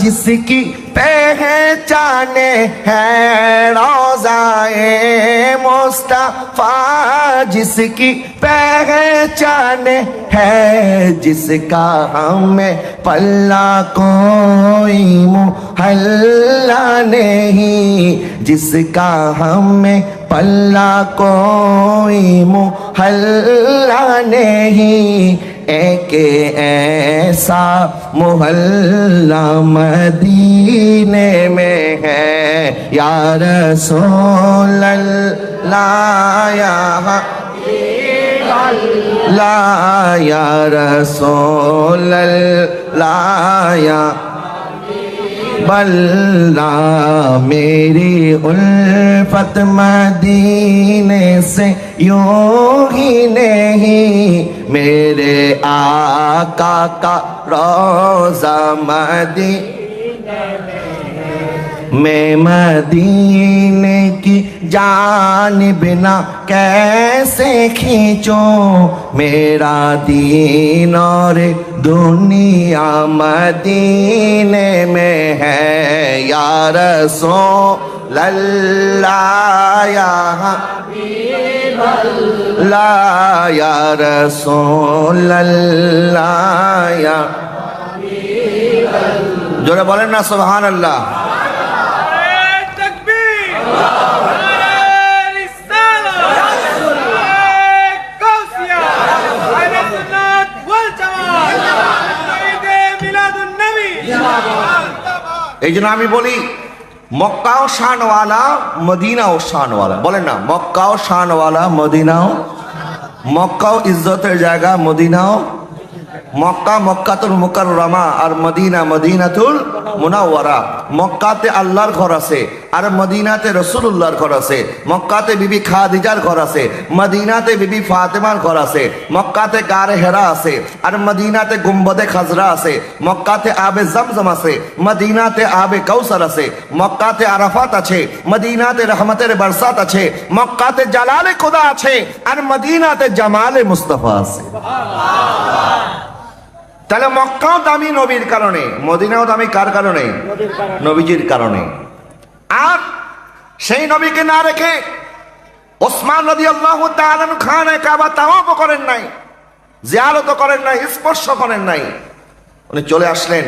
जिसकी पहचान है, रोज़ाए मुस्तफा जिसकी पहचान है, जिसका हमें पल्ला कोई मुहल्ला नहीं, जिसका हमें पल्ला कोई मुहल्ला नहीं, एक ऐसा मोहल्ला मदीने में है या रसूल अल्लाह या ला या रसूल अल्लाह या बल्ला मेरी उल्फत मदीने से यूं ही नहीं मेरे आका का रोज़ा मदीने मैं मदीने की जानिब ना कैसे खींचूं मेरा दीन और दुनिया मदीने में है या रसूल अल्लाह या हबीब अल्लाह या रसूल अल्लाह या जोरे बोलें ना सुभान अल्लाह। এই জন্য আমি বলি মক্কাও শানওয়ালা মদিনাও শানওয়ালা, বলেন না মক্কাও শানওয়ালা মদিনাও, মক্কাও ইজ্জতের জায়গা মদিনাও, মক্কা মক্কাতুল মুকাররমা আর মদিনা মদিনাতুল মুনাওয়ারা। মক্কাতে আল্লাহর ঘর আছে আর মদিনাতে রাসূলুল্লাহর ঘর আছে। মক্কাতে বিবি খাদিজার ঘর আছে, মদিনাতে বিবি ফাতেমার ঘর আছে। মক্কাতে গারে হেরা আছে আর মদিনাতে গুম্বদে খাজরা আছে। মক্কাতে আবে জমজম আছে, মদিনাতে আবে কাউসার আছে। মক্কাতে আরাফাত আছে, মদিনাতে রহমতের বরসাত আছে। মক্কাতে জালালে খোদা আছে আর মদিনাতে জামালে মুস্তাফা আছে। তাহলে মক্কাও দামি নবীর কারণে, মদিনাও দামি কার কারণে? নবীজির কারণে। আর সেই নবীকে না রেখে ওসমান রাদিয়াল্লাহু তাআলা আনহু খানে কাবা তাওয়াফ করেন নাই, জিয়ারত করেন নাই, স্পর্শ করেন নাই। উনি চলে আসলেন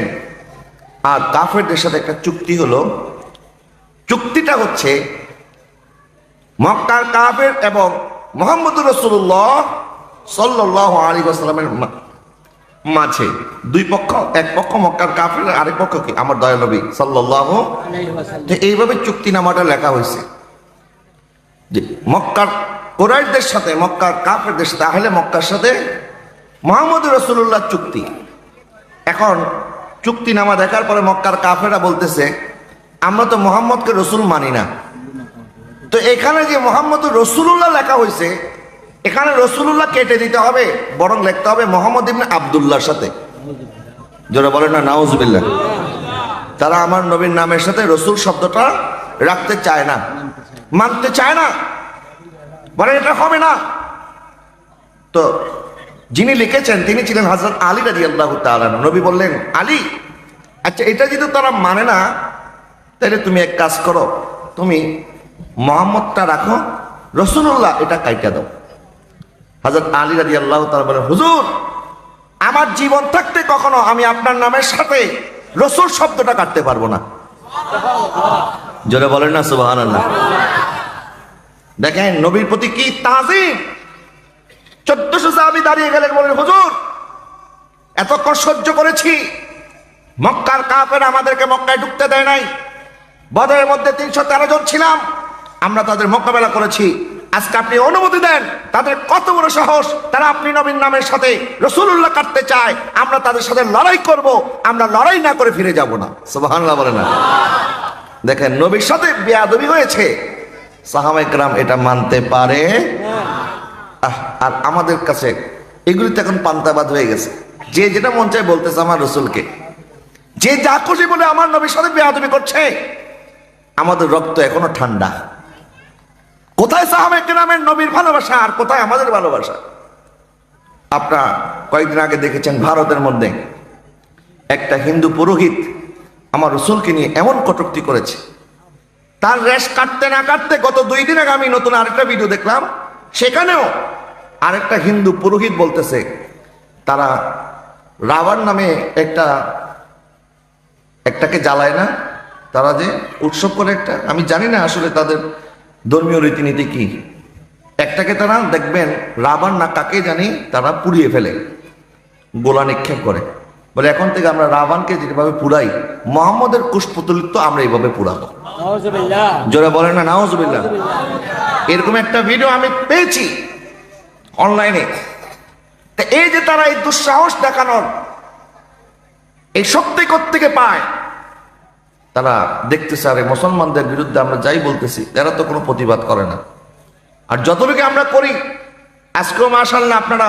আর কাফেরদের সাথে একটা চুক্তি হলো। চুক্তিটা হচ্ছে মক্কার কাফের এবং মুহাম্মদুর রাসূলুল্লাহ সাল্লাল্লাহু আলাইহি ওয়াসাল্লামের মাঝে দুই পক্ষ, এক পক্ষ মক্কার কাফের, আরেক পক্ষ কি আমার দয়াল নবী সাল্লাল্লাহু আলাইহি ওয়াসাল্লাম। এইভাবে চুক্তিনামাটা লেখা হয়েছে যে মক্কার কুরাইশদের সাথে, মক্কার কাফেরদের সাথে, আহলে মক্কার সাথে মুহাম্মদুর রাসূলুল্লাহ চুক্তি। এখন চুক্তিনামা দেখার পরে মক্কার কাফেররা বলতেছে আমরা তো মুহাম্মদকে রসুল মানি না, তো এখানে যে মুহাম্মদুর রাসূলুল্লাহ লেখা হয়েছে এখানে রসুলুল্লাহ কেটে দিতে হবে, বরং লিখতে হবে মোহাম্মদ ইবনে আব্দুল্লাহর সাথে। যারা বলে না নাউজুবিল্লাহ, তারা আমার নবীর নামের সাথে রসুল শব্দটা রাখতে চায় না, মানতে চায় না, বলে এটা হবে না। তো যিনি লিখেছেন তিনি ছিলেন হযরত আলী রাদিয়াল্লাহু তাআলা। নবী বললেন আলী, আচ্ছা এটা যদি তারা মানে না তাহলে তুমি এক কাজ করো, তুমি মুহাম্মদটা রাখো, রসুলুল্লাহ এটা কাইটা দাও। হযরত আলী রাদিয়াল্লাহু তাআলা বলেন হুজুর আমার জীবন থাকতে কখনো আমি আপনার নামের সাথে রসুল শব্দটা কাটতে পারবো না। জোরে বলেন না সুবহানাল্লাহ। দেখেন নবীর প্রতি কি তাজিম। 1400 সাহাবী দাঁড়িয়ে গেলেন, বলেন হুজুর এতক্ষণ সহ্য করেছি, মক্কার কাফের আমাদেরকে মক্কায় ঢুকতে দেয় নাই, বদরের মধ্যে 313 জন ছিলাম, আমরা তাদের মোকাবেলা করেছি, আজকে আপনি অনুমতি দেন, তাদের কত বড় সাহস, তারা আপনি নবীর নামের সাথে রাসূলুল্লাহ কাটতে চায়, আমরা তাদের সাথে লড়াই করব, আমরা লড়াই না করে ফিরে যাব না। সুবহানাল্লাহ বলেন না। দেখেন নবীর সাথে বেয়াদবি হয়েছে, সাহাবায়ে কেরাম এটা মানতে পারে আর আমাদের কাছে এগুলি তো এখন পান্তাবাদ হয়ে গেছে, যে যেটা মন চায় বলতেছে আমার রসুলকে, যে যা খুশি বলে আমার নবীর সাথে বেয়াদবি করছে। আমাদের রক্ত এখনো ঠান্ডা। কোথায় সাহাবায়ে কেরামের নবীর ভালোবাসা আর কোথায় আমাদের ভালোবাসা? আপনারা কয়েকদিন আগে দেখেছেন ভারতের মধ্যে একটা হিন্দু পুরোহিত আমার রসুলকে নিয়ে এমন কটূক্তি করেছে, তার রেশ কাটতে না কাটতে গত 2 দিন আগে আমি নতুন আরেকটা ভিডিও দেখলাম, সেখানেও আরেকটা হিন্দু পুরোহিত বলতেছে তারা রাবণ নামে একটাকে জ্বালায় না, তারা যে উৎসব করে একটা, আমি জানি না আসলে তাদের ধর্মীয় রীতিনীতি কি, একটাকে তারা দেখবেন রাবণ না কাকে জানি তারা পুড়িয়ে ফেলে। গোলা নিক্ষেপ করে, বলে এখন থেকে আমরা রাবণকে যেভাবে পুরাই, মোহাম্মদের কুশপুতলিত আমরা এইভাবে পুরাবো। জোরে বলেন না নাউজুবিল্লাহ। এরকম একটা ভিডিও আমি পেয়েছি অনলাইনে। এই যে তারা এই দুঃসাহস দেখানোর এই শক্তি কোত্থেকে পায়, তারা দেখতেছে আরে মুসলমানদের বিরুদ্ধে আমরা যাই বলতেছি এরা তো কোনো প্রতিবাদ করে না, আর যতটুকু আমরা করি। আজকেও মাশাআল্লাহ আপনারা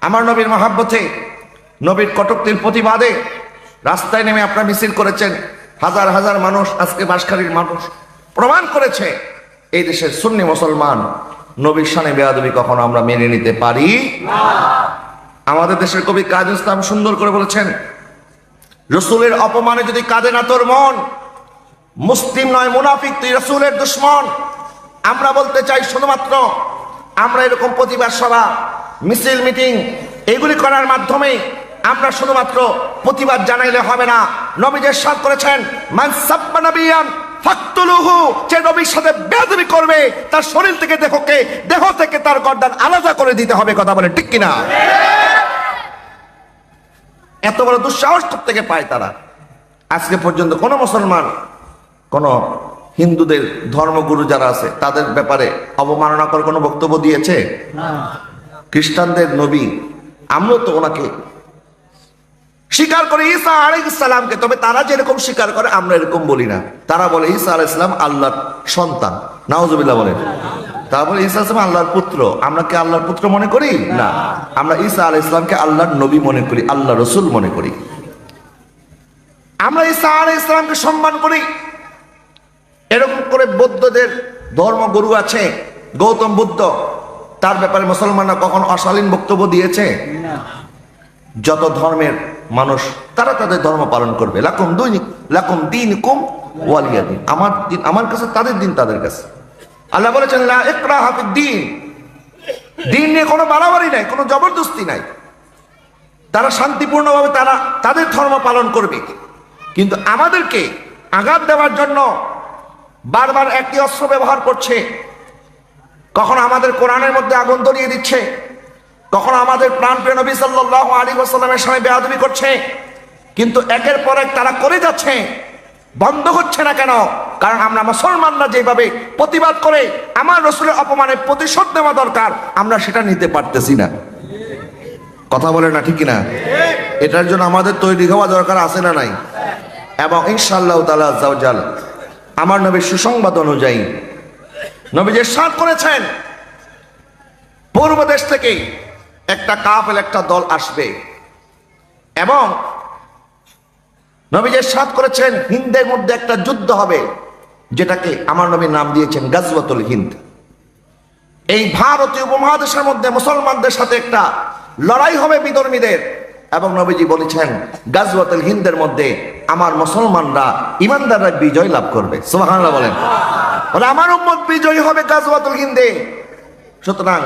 আমার নবীর মহাব্বতে, নবীর কটূক্তির প্রতিবাদে রাস্তায় নেমে আপনারা মিছিল করেছেন। হাজার হাজার মানুষ, আজকে বাঁশখালীর মানুষ প্রমাণ করেছে এই দেশের সুন্নি মুসলমান নবীর শানে বেয়াদবি কখনো আমরা মেনে নিতে পারি না। আমাদের দেশের কবি কাজী ইসলাম সুন্দর করে বলেছেন, রসুলের অপমানে যদি কাঁদে না তোর মন, মুসলিম নয় মুনাফিক, তুই রসুলের দুশ্মন। আমরা বলতে চাই শুধুমাত্র আমরা এরকম প্রতিবাদ সভা, মিছিল, মিটিং এগুলি করার মাধ্যমে আমরা শুধুমাত্র প্রতিবাদ জানাইলে হবে না। নবী যে ইরশাদ করেছেন, মান সাব্বা নাবিয়ান ফাকতুলুহু, যে নবীর সাথে বেয়াদবি করবে তার শরীর থেকে দেহ থেকে তার গর্দান আলাদা করে দিতে হবে। কথা বলে ঠিক কিনা? এত বড় দুঃসাহস থেকে পায় তারা। আজকে পর্যন্ত কোন মুসলমান কোন হিন্দুদের ধর্মগুরু যারা আছে তাদের ব্যাপারে অবমাননা করে কোনো বক্তব্য দিয়েছে? খ্রিস্টানদের নবী, আমরাও তো ওনাকে স্বীকার করে ঈসা আলাইহিস সালামকে, তবে তারা যেরকম স্বীকার করে আমরা এরকম বলি না। তারা বলে ঈসা আলাইহিস সালাম আল্লাহর সন্তান, নাউজুবিল্লাহ বলেন। তারা বলে ঈসা আলাইহিস সালাম আল্লাহর পুত্র। আমরা কি আল্লাহর পুত্র মনে করি? না, আমরা ঈসা আলাইহিস সালামকে আল্লাহর নবী মনে করি, আল্লাহর রাসূল মনে করি। আমরা ঈসা আলাইহিস সালামকে সম্মান করি। এরকম করে বৌদ্ধদের ধর্মগুরু আছে গৌতম বুদ্ধ, তার ব্যাপারে মুসলমানরা কখন অশালীন বক্তব্য দিয়েছে? যত ধর্মের মানুষ তারা তাদের ধর্ম পালন করবে। লাকুম দীনুকুম ওয়ালিয়া দিন, আমার দিন আমার কাছে, তাদের দিন তাদের কাছে। আল্লাহ বলেছেন লা ইকরাহা ফিদ-দীন, দিন নিয়ে কোনো বাড়াবাড়ি নাই, কোনো জবরদস্তি নাই। তারা শান্তিপূর্ণভাবে তারা তাদের ধর্ম পালন করবে। কিন্তু আমাদেরকে আঘাত দেওয়ার জন্য বারবার একটি অস্ত্র ব্যবহার করছে। কখনো আমাদের কোরআনের মধ্যে আগুন ধরিয়ে দিচ্ছে, কখনো আমাদের প্রাণপ্রিয় নবী সাল্লাল্লাহু আলাইহি ওয়াসাল্লামের সামনে বেয়াদবি করছে। কিন্তু একের পর এক তারা করে যাচ্ছে, বন্ধ হচ্ছে না কেন? কারণ আমরা মুসলমানরা যেভাবে প্রতিবাদ করে আমার রাসূলের অপমানের প্রতিশোধ নেওয়া দরকার, আমরা সেটা নিতে পারতেছি না। কথা বলে না ঠিক কিনা? এটার জন্য আমাদের তৈরি হওয়া দরকার আছে না নাই? এবং ইনশাআল্লাহ তাআলা আযজা ওয়া জাল আমার নবীর সুসংবাদ অনুযায়ী নবী যে ইরশাদ করেছেন, পূর্ব দেশ থেকে একটা কাফের একটা দল আসবে এবং নবী যে ইরশাদ করেছেন হিন্দের মধ্যে একটা যুদ্ধ হবে, যেটাকে আমার নবী নাম দিয়েছেন গাজওয়াতুল হিন্দ। এই ভারতীয় উপমহাদেশের মধ্যে মুসলমানদের সাথে একটা লড়াই হবে বিধর্মীদের, এবং নবীজি বলেছেন গাজওয়াতুল হিন্দের মধ্যে আমার মুসলমানরা, ইমানদাররা বিজয় লাভ করবে। সুবহানাল্লাহ বলেন। বলে আমার উম্মত বিজয়ী হবে গাজওয়াতুল হিন্দে। সুতরাং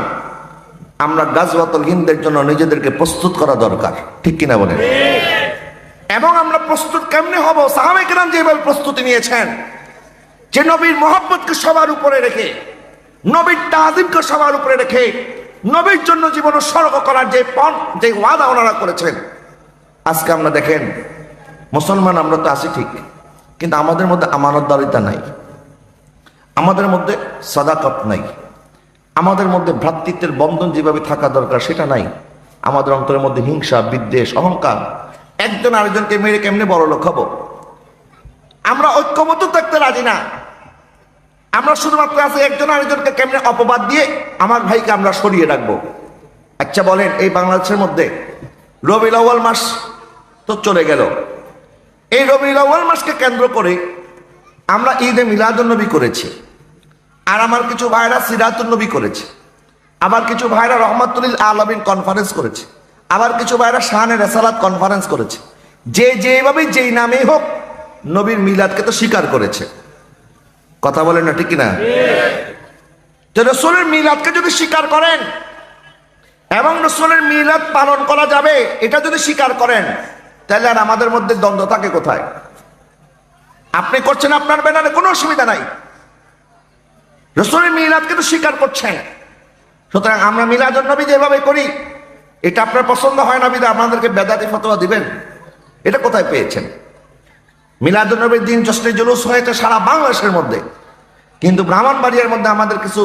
আমরা গাজওয়াতুল হিন্দের জন্য নিজেদেরকে প্রস্তুত করা দরকার, ঠিক কিনা বলেন? এবং আমরা প্রস্তুত কেমনে হব? সাহাবায়ে কেরাম যেভাবে প্রস্তুতি নিয়েছেন, যে নবীর মহব্বতকে সবার উপরে রেখে, নবীর তাজিমকে সবার উপরে রেখে, নবীর জন্য জীবন উৎসর্গ করার যে ওয়াদা ওনারা করেছেন। আজকে আমরা দেখেন মুসলমান আমরা তো আছি ঠিক, কিন্তু আমাদের মধ্যে আমানতদারিতা নাই, আমাদের মধ্যে সাদাকাত নাই, আমাদের মধ্যে ভ্রাতৃত্বের বন্ধন যেভাবে থাকা দরকার সেটা নাই। আমাদের অন্তরের মধ্যে হিংসা, বিদ্বেষ, অহংকার, একজন আরেকজনকে মেরে কেমনে বড় লোক হবো, আমরা ঐক্যবদ্ধ থাকতে রাজি না। আমরা শুধুমাত্র আছে একজন আরেকজনকে কেমনে অপবাদ দিয়ে আমার ভাইকে আমরা সরিয়ে রাখবো। আচ্ছা বলেন, এই বাংলাদেশের মধ্যে রবিউল আউয়াল মাস তো চলে গেল, এই রবিউল আউয়াল মাসকে কেন্দ্র করে আমরা ঈদে মিলাদুন নবী করেছি, আর আমার কিছু ভাইরা সিরাতুন নবী করেছে, আবার কিছু ভাইরা রহমাতুল আলামিন কনফারেন্স করেছে, আবার কিছু ভাইরা শানে রেসালাত কনফারেন্স করেছে। যে যেভাবে যেই নামেই হোক নবীর মিলাদকে তো স্বীকার করেছে। কথা বলেন না ঠিক কিনা? যে রাসূলের মিলাদকে যদি স্বীকার করেন এবং রাসূলের মিলাদ পালন করা যাবে এটা যদি স্বীকার করেন, তাহলে আর আমাদের মধ্যে দ্বন্দ্ব থাকে কোথায়? আপনি করছেন আপনার ব্যানারে, কোনো অসুবিধা নাই, রাসূলের মিলাদকে তো স্বীকার করছেন। সুতরাং আমরা মিলাদুন নবী যেভাবে করি এটা আপনার পছন্দ হয় না বিধায় আপনাদেরকে বেদাতি ফতোয়া দিবেন? এটা কোথায় পেয়েছেন? মিলাদুন্নবীর দিন জশ্নে জুলুস হয়েছে সারা বাংলাদেশের মধ্যে, কিন্তু ব্রাহ্মণবাড়িয়ার মধ্যে আমাদের কিছু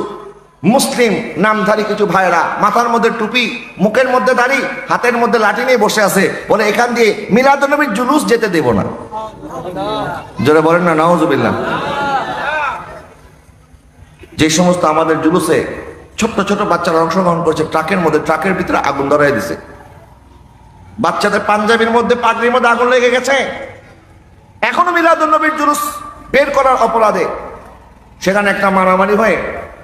মুসলিম নামধারী কিছু ভাইরা মাথার মধ্যে টুপি, মুখের মধ্যে দাড়ি, হাতের মধ্যে লাঠি নিয়ে বসে আছে, বলে এখান দিয়ে মিলাদুন্নবীর জুলুস যেতে দেব না। জোরে বলেন না নাউজুবিল্লাহ। যে সমস্ত আমাদের জুলুসে ছোট্ট ছোট বাচ্চারা অংশগ্রহণ করছে, ট্রাকের মধ্যে, ট্রাকের ভিতরে আগুন ধরাই দিছে, বাচ্চাদের পাঞ্জাবির মধ্যে, পাগড়ির মধ্যে আগুন লেগে গেছে। এখনো মিলাদুন্নবীর জুলুস বের করার অপরাধে সেখানে একটা মারামারি হয়ে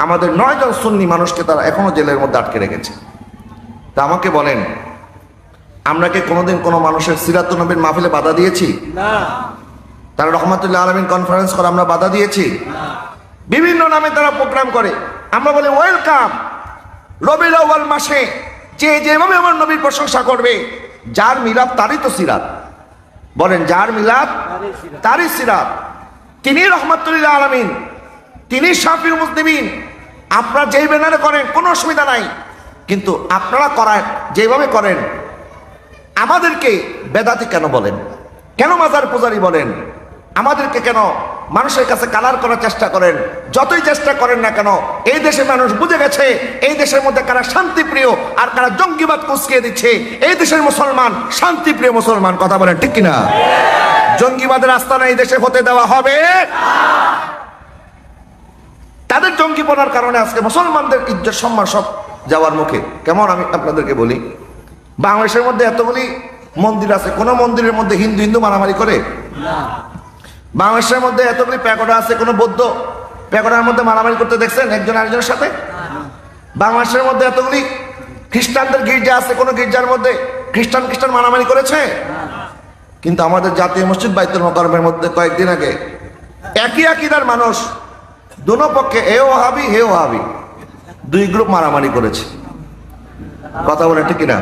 আমাদের 9 জন সুন্নি মানুষকে তারা এখনো জেলের মধ্যে আটকে রেখেছে। তা আমাকে বলেন, আমরা কি কোনোদিন কোনো মানুষের সিরাতুন নবীর মাহফিলে বাধা দিয়েছি? না। তারা রহমাতুল্লাহ আলামিন কনফারেন্স করে আমরা বাধা দিয়েছি? না। বিভিন্ন নামে তারা প্রোগ্রাম করে, আমরা বলি ওয়েলকাম। রবিউল আউয়াল মাসে যে যেভাবে আমার নবীর প্রশংসা করবে, যার মিলাদ তারই তো সিরাত। বলেন, যার মিলাদ তারই সিরাত, তিনি রহমাতুল্লাহ আলামিন, তিনি শাফিউল মুজনিবিন। আপনারা যেই ব্যানারে করেন কোনো অসুবিধা নাই, কিন্তু আপনারা করেন যেভাবে করেন, আমাদেরকে বেদাতি কেন বলেন? কেন মাজার পূজারি বলেন? আমাদেরকে কেন মানুষের কাছে কালার করার চেষ্টা করেন? যতই চেষ্টা করেন না কেন, এই দেশের মানুষ বুঝে গেছে এই দেশের মধ্যে কারা শান্তিপ্রিয় আর কারা জঙ্গিবাদ কুচকিয়ে দিচ্ছে। এই দেশের মুসলমান শান্তিপ্রিয় মুসলমান, কথা বলেন ঠিক কিনা? জঙ্গিবাদের আস্তানা এই দেশে হতে দেওয়া হবে না। তাদের জঙ্গিপনার কারণে আজকে মুসলমানদের ইজ্জত সম্মান সব যাওয়ার মুখে। কেমন আমি আপনাদেরকে বলি, বাংলাদেশের মধ্যে এতগুলি মন্দির আছে, কোন মন্দিরের মধ্যে হিন্দু হিন্দু মারামারি করে? বাংলাদেশের মধ্যে এতগুলি প্যাগোডা আছে, কোন বৌদ্ধ প্যাগোডার মধ্যে মারামারি করতে দেখছেন একজন আরেকজনের সাথে? বাংলাদেশের মধ্যে এতগুলি খ্রিস্টানদের গির্জা আছে, কোন গির্জার মধ্যে খ্রিস্টান মারামারি করেছে? কিন্তু আমাদের জাতীয় মসজিদ বাইতুল মোকাররমের মধ্যে কয়েকদিন আগে একই আকীদার মানুষ, দুনো পক্ষে, এও ওয়াহাবি হেও ওয়াহাবি, 2 গ্রুপ মারামারি করেছে। কথা বলে ঠিক কিনা?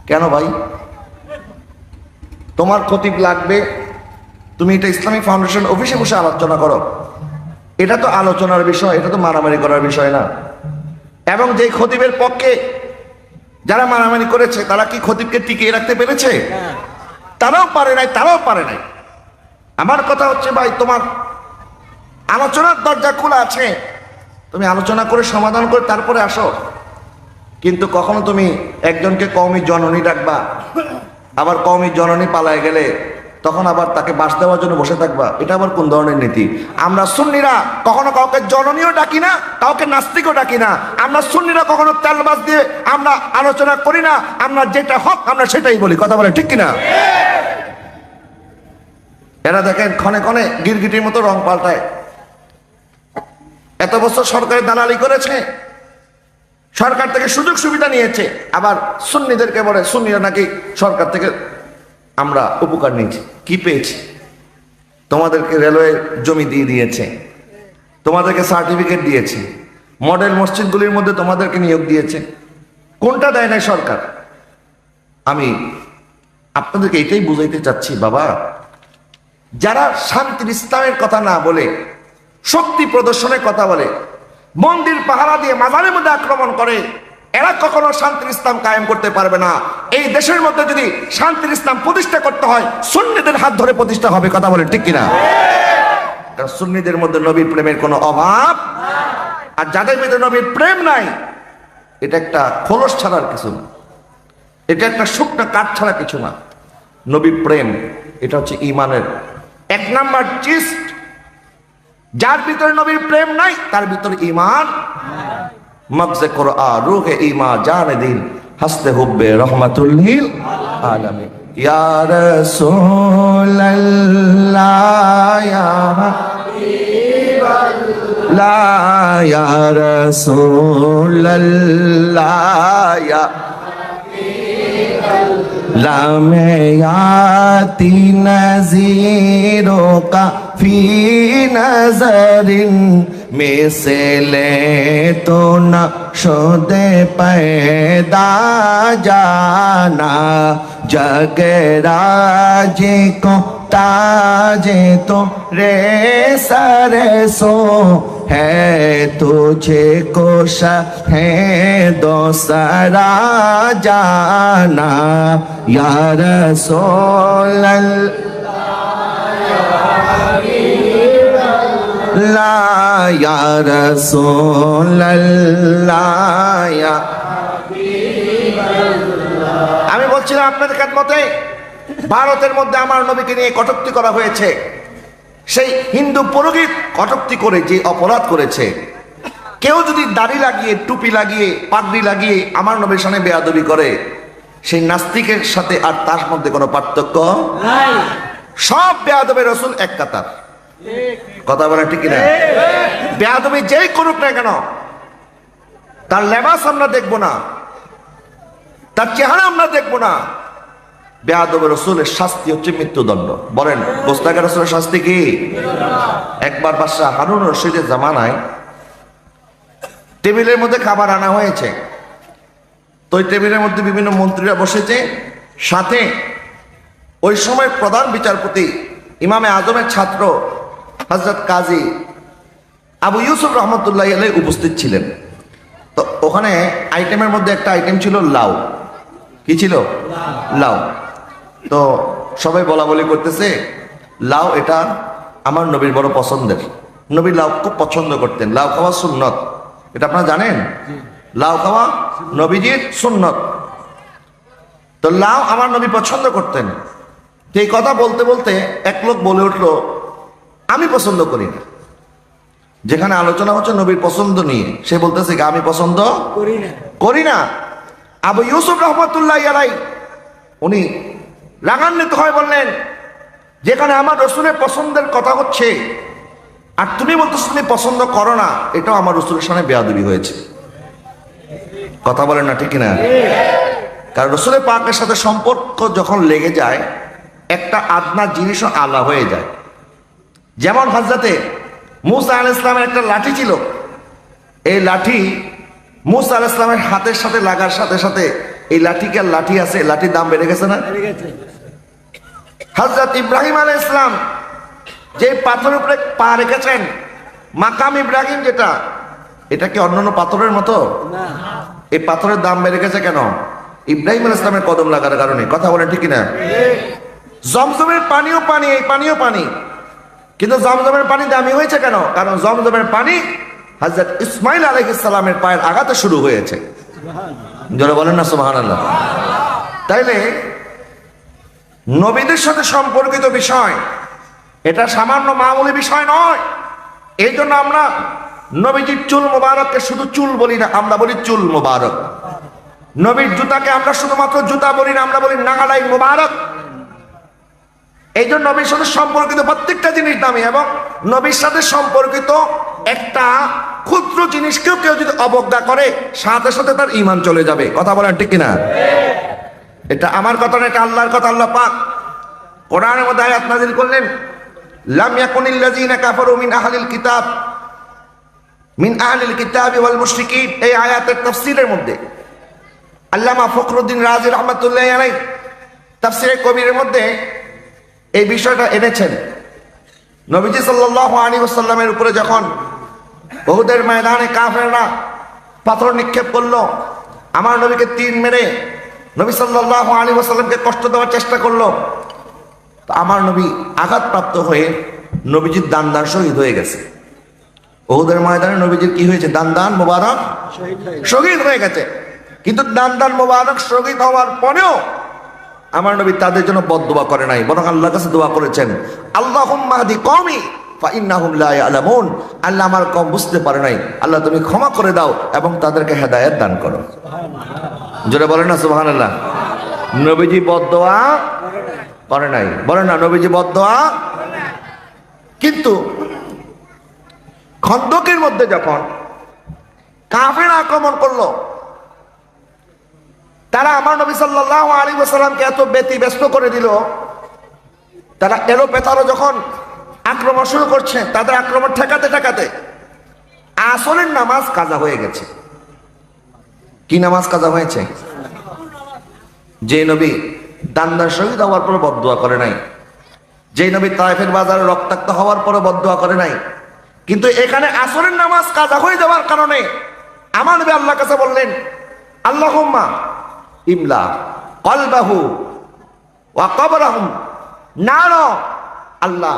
কেন ভাই? তোমার খতিব লাগবে, তুমি এটা ইসলামিক ফাউন্ডেশন অফিসে বসে আলোচনা করো। এটা তো আলোচনার বিষয়, এটা তো মারামারি করার বিষয় না। এবং যে খতিবের পক্ষে যারা মারামারি করেছে, তারা কি খতিবকে টিকিয়ে রাখতে পেরেছে? তারাও পারে নাই। আমার কথা হচ্ছে, ভাই তোমার আলোচনার দরজা খোলা আছে, তুমি আলোচনা করে সমাধান করে তারপরে আসো। কিন্তু কখনো তুমি একজনকে কওমি জননী ডাকবা, আবার কওমি জননী পালায় গেলে তখন আবার তাকে বাস দেওয়ার জন্য বসে থাকবা, এটা আবার কোন ধরনের নীতি? আমরা সুন্নিরা কখনো কাউকে জননীও ডাকি না, কাউকে নাস্তিকও ডাকি না। আমরা সুন্নিরা কখনো তেলবাস দিয়ে আমরা আলোচনা করি না, আমরা যেটা হক আমরা সেটাই বলি। কথা বলে ঠিক কিনা? এরা দেখেন ক্ষণে ক্ষণে গিরগিটির মতো রং পাল্টায়। এত বছর সরকারের দালালি করেছে, সরকার থেকে সুযোগ সুবিধা নিয়েছে, আবার সুন্নিদেরকে বলে সুন্নিরা নাকি সরকার থেকে আমরা উপকার নিয়েছি। কি পেয়েছি? তোমাদেরকে রেলওয়ে জমি দিয়ে দিয়েছে, তোমাদেরকে সার্টিফিকেট দিয়েছে, মডেল মসজিদগুলির মধ্যে তোমাদেরকে নিয়োগ দিয়েছে। কোনটা দেয় নাই সরকার? আমি আপনাদেরকে এটাই বুঝাইতে চাচ্ছি, বাবা, যারা শান্তির ইসলামের কথা না বলে শক্তি প্রদর্শনের কথা বলে, মন্দির পাহারা দিয়ে মাজারের মধ্যে আক্রমণ করে, এরা কখনো শান্তির ইসলাম কায়েম করতে পারবে না। এই দেশের মধ্যে যদি শান্তির ইসলাম প্রতিষ্ঠা করতে হয়, সুন্নিদের হাত ধরে প্রতিষ্ঠা হবে। কথা বলে ঠিক কিনা? কারণ সুন্নিদের মধ্যে নবীর প্রেমের কোনো অভাব, আর যাদের মধ্যে নবীর প্রেম নাই, এটা একটা খোলস ছাড়ার কিছু না, এটা একটা শুকনো কাঠ ছাড়া কিছু না। নবীর প্রেম এটা হচ্ছে ঈমানের 1 নাম্বার চিজ। যার ভিতরে নবীর প্রেম নাই, তার ভিতরে ঈমান। মগজে কোরআন, রূহে ঈমান, জানে দিল, হাসতে হুব্বে রহমাতুল লিল আলামিন। ইয়া রাসূলুল্লাহ ইয়া হাবিবাল্লাহ, ইয়া রাসূলুল্লাহ ইয়া लामे याती नज़ीरों का फी नज़रिन में से ले तो न शुदे पैदा जाना जगराज को ताजे तो रे सरे सो है तुझे कोशा है दोसरा जाना या रसूल अल्लाह या रसूल अल्लाह या আমি বলছিলাম আপনাদের খেদমতে ভারতের মধ্যে আমার নবীকে নিয়ে কটূক্তি করা হয়েছে। সেই হিন্দু পুরোহিত কটূক্তি করে যে অপরাধ করেছে, কেউ যদি দাড়ি লাগিয়ে টুপি লাগিয়ে পাগড়ি লাগিয়ে আমার নবীর সামনে বেয়াদবি করে, সেই নাস্তিকের সাথে আর তার মধ্যে কোনো পার্থক্য নাই। সব বেয়াদবের রসুল এক কাতার। কথা বলে ঠিক কিনা? বেয়াদবি যেই করুক না কেন, তার লেবাস আমরা দেখবো না, তার চেহারা আমরা দেখবো না। বেয়াদবের রসুলের শাস্তি হচ্ছে মৃত্যুদণ্ড। বলেন গোস্তাখোর রসুলের শাস্তি কি? একবার বাদশাহ হারুন রশিদের জামানায় টেবিলের মধ্যে খাবার আনা হয়েছে, তো ওই টেবিলের মধ্যে বিভিন্ন মন্ত্রীরা বসেছে, সাথে ওই সময় প্রধান বিচারপতি ইমামে আজমের ছাত্র হযরত কাজী আবু ইউসুফ রহমতুল্লাহ আলাইহি উপস্থিত ছিলেন। তো ওখানে আইটেমের মধ্যে একটা আইটেম ছিল লাউ। কি ছিল? লাউ। তো সবাই বলা বলি করতেছে লাউ এটা আমার নবীর বড় পছন্দের, নবী লাউ খুব পছন্দ করতেন, লাউ খাওয়া সুন্নত, এটা আপনারা জানেন? লাউ খাওয়া নবীজির সুন্নত। তো লাউ আমার নবী পছন্দ করতেন। এই কথা বলতে বলতে এক লোক বলে উঠলো আমি পছন্দ করি না। যেখানে আলোচনা হচ্ছে নবীর পছন্দ নিয়ে, সে বলতেছে আমি পছন্দ করি না। আবু ইউসুফ রহমতুল্লাহ আলাইহি উনি রাগান্বিত হয়ে বললেন, যেখানে আমার রসুলের পছন্দের কথা হচ্ছে আর তুমি বলতেছ তুমি পছন্দ করো না, এটাও আমার রসুলের সামনে বেয়াদবি হয়েছে। কথা বলেন না ঠিক না? কারণ রসুলের পাকের সাথে সম্পর্ক যখন লেগে যায়, একটা আদনা জিনিসও আলা হয়ে যায়। যেমন হযরতে মুসা আলাইহিস সালামের একটা লাঠি ছিল, এই লাঠি মুসা আলাইহিস সালামের হাতের সাথে লাগার সাথে সাথে এই লাঠিকে আর লাঠি আছে, লাঠির দাম বেড়ে গেছে না? হযরত ইব্রাহিম আলাইহিস সালাম যে পাথরের উপরে পা রেখেছেন, মাকাম ইব্রাহিম যেটা, এটা কি অন্যান্য পাথরের মতো না? এই পাথরের দাম বেড়ে গেছে কেন? ইব্রাহিম আলাইহিস সালামের কদম লাগার কারণে। কথা বলেন ঠিক না? জমজমের পানিও পানি, এই পানিও পানি, কিন্তু জমজমের পানি দামি হয়েছে কেন? কারণ জমজমের পানি হযরত ইসমাইল আলাইহিস সালামের পায়ের আঘাতে শুরু হয়েছে। যারা বলেন না সুবহানাল্লাহ। তাইলে নবীদের সাথে সম্পর্কিত বিষয় এটা সামান্য মামুলি বিষয় নয়। এই জন্য আমরা নবীজির চুল মোবারককে শুধু চুল বলি না, আমরা বলি চুল মোবারক। নবীর জুতাকে আমরা শুধুমাত্র জুতা বলি না, আমরা বলি নাগালাই মোবারক। এই জন্য নবীর সাথে সম্পর্কিত প্রত্যেকটা জিনিস দামি, এবং নবীর সাথে সম্পর্কিত একটা ক্ষুদ্র জিনিসকেও কেউ যদি অবজ্ঞা করে, সাথে সাথে তার ঈমান চলে যাবে। কথা বলেন ঠিক কিনা? এটা আমার কথা না, এটা আল্লাহর কথা। আল্লাহ পাক কোরআনের মধ্যে আয়াত নাযিল করলেন, লাম ইয়াকুনিল্লাযীনা কাফারু মিন আহলিল কিতাব ওয়াল মুশরিকিন। এই আয়াতের তাফসীরের মধ্যে আল্লামা ফখরুদ্দিন রাজি রাহমাতুল্লাহি আলাইহি তাফসীরে কবিরের মধ্যে এই বিষয়টা এনেছেন। নবীজি সাল্লাল্লাহু আলাইহি ওয়াসাল্লামের উপরে যখন উহুদের ময়দানে কাফেররা পাথর নিক্ষেপ করলো, আমার নবীকে তীর মেরে নবী সাল্লাল্লাহু আলাইহি ওয়াসাল্লামকে কষ্ট দেওয়ার চেষ্টা করলো, তো আমার নবী আঘাতপ্রাপ্ত হয়ে নবীজির দান শহীদ হয়ে গেছে। উহুদের ময়দানে নবীজির কি হয়েছে? দান মোবারক শহীদ হয়ে গেছে। কিন্তু দান মোবারক শহীদ হওয়ার পরেও আমার নবী তাদের জন্য বদদোয়া করে নাই, বরং আল্লাহর কাছে দোয়া করেছেন, আল্লাহুম্মা হাদি কওমি ফাইন্নাহুম লা ইয়ালামুন। আল্লাহ আমার কওম বুঝতে পারে নাই, আল্লাহ তুমি ক্ষমা করে দাও এবং তাদেরকে হেদায়েত দান করো। জোরে বলেন না সুবহানাল্লাহ। নবীজি বদদোয়া করে নাই, বলেন না নবীজি বদদোয়া। কিন্তু খন্দকের মধ্যে যখন কাফের আক্রমণ করলো, তারা আমার নবী সাল্লাল্লাহু আলাইহি ওয়াসাল্লামকে এত ব্যতিব্যস্ত করে দিল, তারা এলো পেতারো যখন আক্রমণ শুরু করছে, তাদের আক্রমণ ঠেকাতে ঠেকাতে আসরের নামাজ কাজা হয়ে গেছে। কি নামাজ কাজা হয়েছে? যে নবী দান্দার শহীদ হওয়ার পর বদদুয়া করে নাই, যে নবী তায়েফের বাজারে রক্তাক্ত হওয়ার পরে বদদুয়া করে নাই, কিন্তু এখানে আসরের নামাজ কাজা হয়ে যাওয়ার কারণে আমার নবী আল্লাহর কাছে বললেন, আল্লাহুম্মা ইমলা কলবাহু ওয়া কবরাহুম নার। আল্লাহ,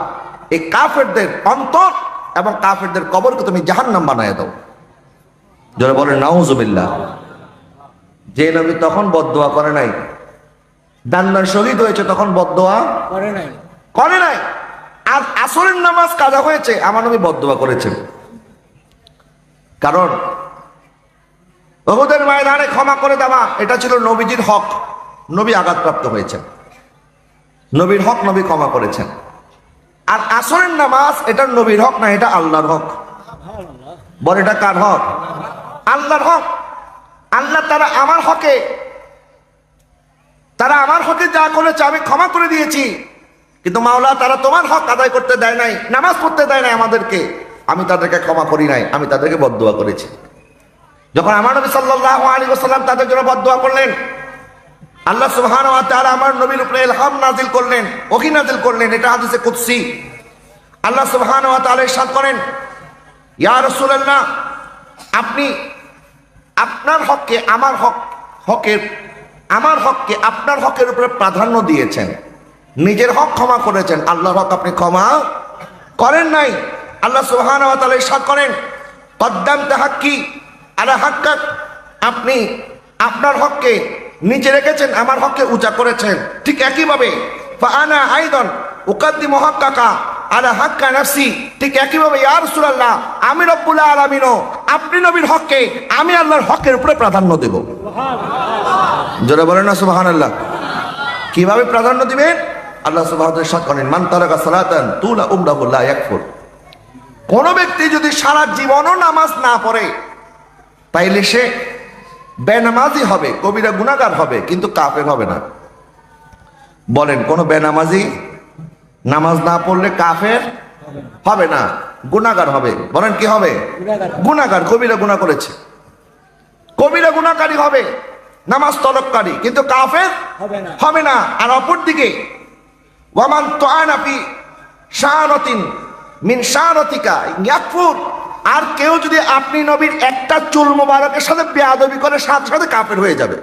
এই কাফেরদের অন্তর এবং কাফেরদের কবরকে তুমি জাহান্নাম বানায় দাও। যারা বলেন নাউজুবিল্লাহ। যে নবী তখন বদদুয়া করে নাই, দান্দার শহীদ হয়েছে, তখন বদদুয়া করে নাই। আর আসরের নামাজ কাজা হয়েছে, আমার নবী বদদুয়া করেছেন। কারণ উহুদের ময়দানে ক্ষমা করে দেওয়া এটা ছিল নবীজির হক। নবী আঘাতপ্রাপ্ত হয়েছেন, নবীর হক নবী ক্ষমা করেছেন। আর আসরের নামাজ এটা নবীর হক না, এটা আল্লাহর হক। বল, এটা কার হক? আল্লাহর হক। আল্লাহ তারা আমার হকে যা করেছে আমি ক্ষমা করে দিয়েছি, কিন্তু মাওলা তারা তোমার হক আদায় করতে দেয় নাই, নামাজ পড়তে দেয় নাই আমাদেরকে, আমি তাদেরকে ক্ষমা করি নাই, আমি তাদেরকে বদদুয়া করেছি। যখন আমার নবী সাল্লাল্লাহু আলাইহি ওয়াসাল্লাম তাদের জন্য বদদুয়া করলেন, আল্লাহ সুবহানাহু ওয়া তাআলা আমার নবীর উপরে ইলহাম নাযিল করলেন, ওহী নাযিল করলেন। এটা হাদিসে কুদসি। আল্লাহ সুবহানাহু ওয়া তাআলা ইরশাদ করেন, ইয়া রাসূলুল্লাহ, আপনি আপনার হককে আমার হককে আপনার হকের উপরে প্রাধান্য দিয়েছেন, নিজের হক ক্ষমা করেছেন, আল্লাহর হক আপনি ক্ষমা করেন নাই। আল্লাহ সুবহানাহু ওয়া তাআলা ইরশাদ করেন, কদ্দামতা হাক্কি আলা হাক্কাক, আপনি আপনার হককে নিচে রেখেছেন, আমার হককে উঁচা করেছেন। ঠিক একইভাবে ফাআনা আইদান উকাদ্দিমু হাক্কাকা আলা হাক্কা নাফসি, ঠিক একইভাবে ইয়া রাসূলুল্লাহ, আমি রব্বুল আলামিনও আপনি নবীর হককে আমি আল্লাহর হকের উপরে প্রাধান্য দেব। সুবহানাল্লাহ। জোরে বলেন না সুবহানাল্লাহ। কিভাবে প্রাধান্য দিবেন? আল্লাহ সুবহানাহু ওয়া তাআলা ইরশাদ করেন, মান তারাকা সালাতান তুলা উমরাহু লা ইয়াকফুর। কোন ব্যক্তি যদি সারা জীবনও নামাজ না পড়ে, তাইলে সে বেনামাজি হবে, কবিরা গুনাহগার হবে, কিন্তু কাফের হবে না। বলেন, কোন বেনামাজি নামাজ না পড়লে কাফের হবে না, গুনাহগার হবে। বলেন কি হবে? গুনাহগার, কবিরা গুনাহ করেছে, কবিরা গুনাহকারী হবে, নামাজ তলবকারী, কিন্তু কাফের হবে না। আর অপরদিকে ওয়ামান তুআনা ফি শারাতিন মিন শারাতিকা ইয়াকফুর, আর কেউ যদি আপনি নবীর একটা চুল মোবারকের সাথে বেয়াদবি করে, সাথে সাথে কাফের হয়ে যাবে।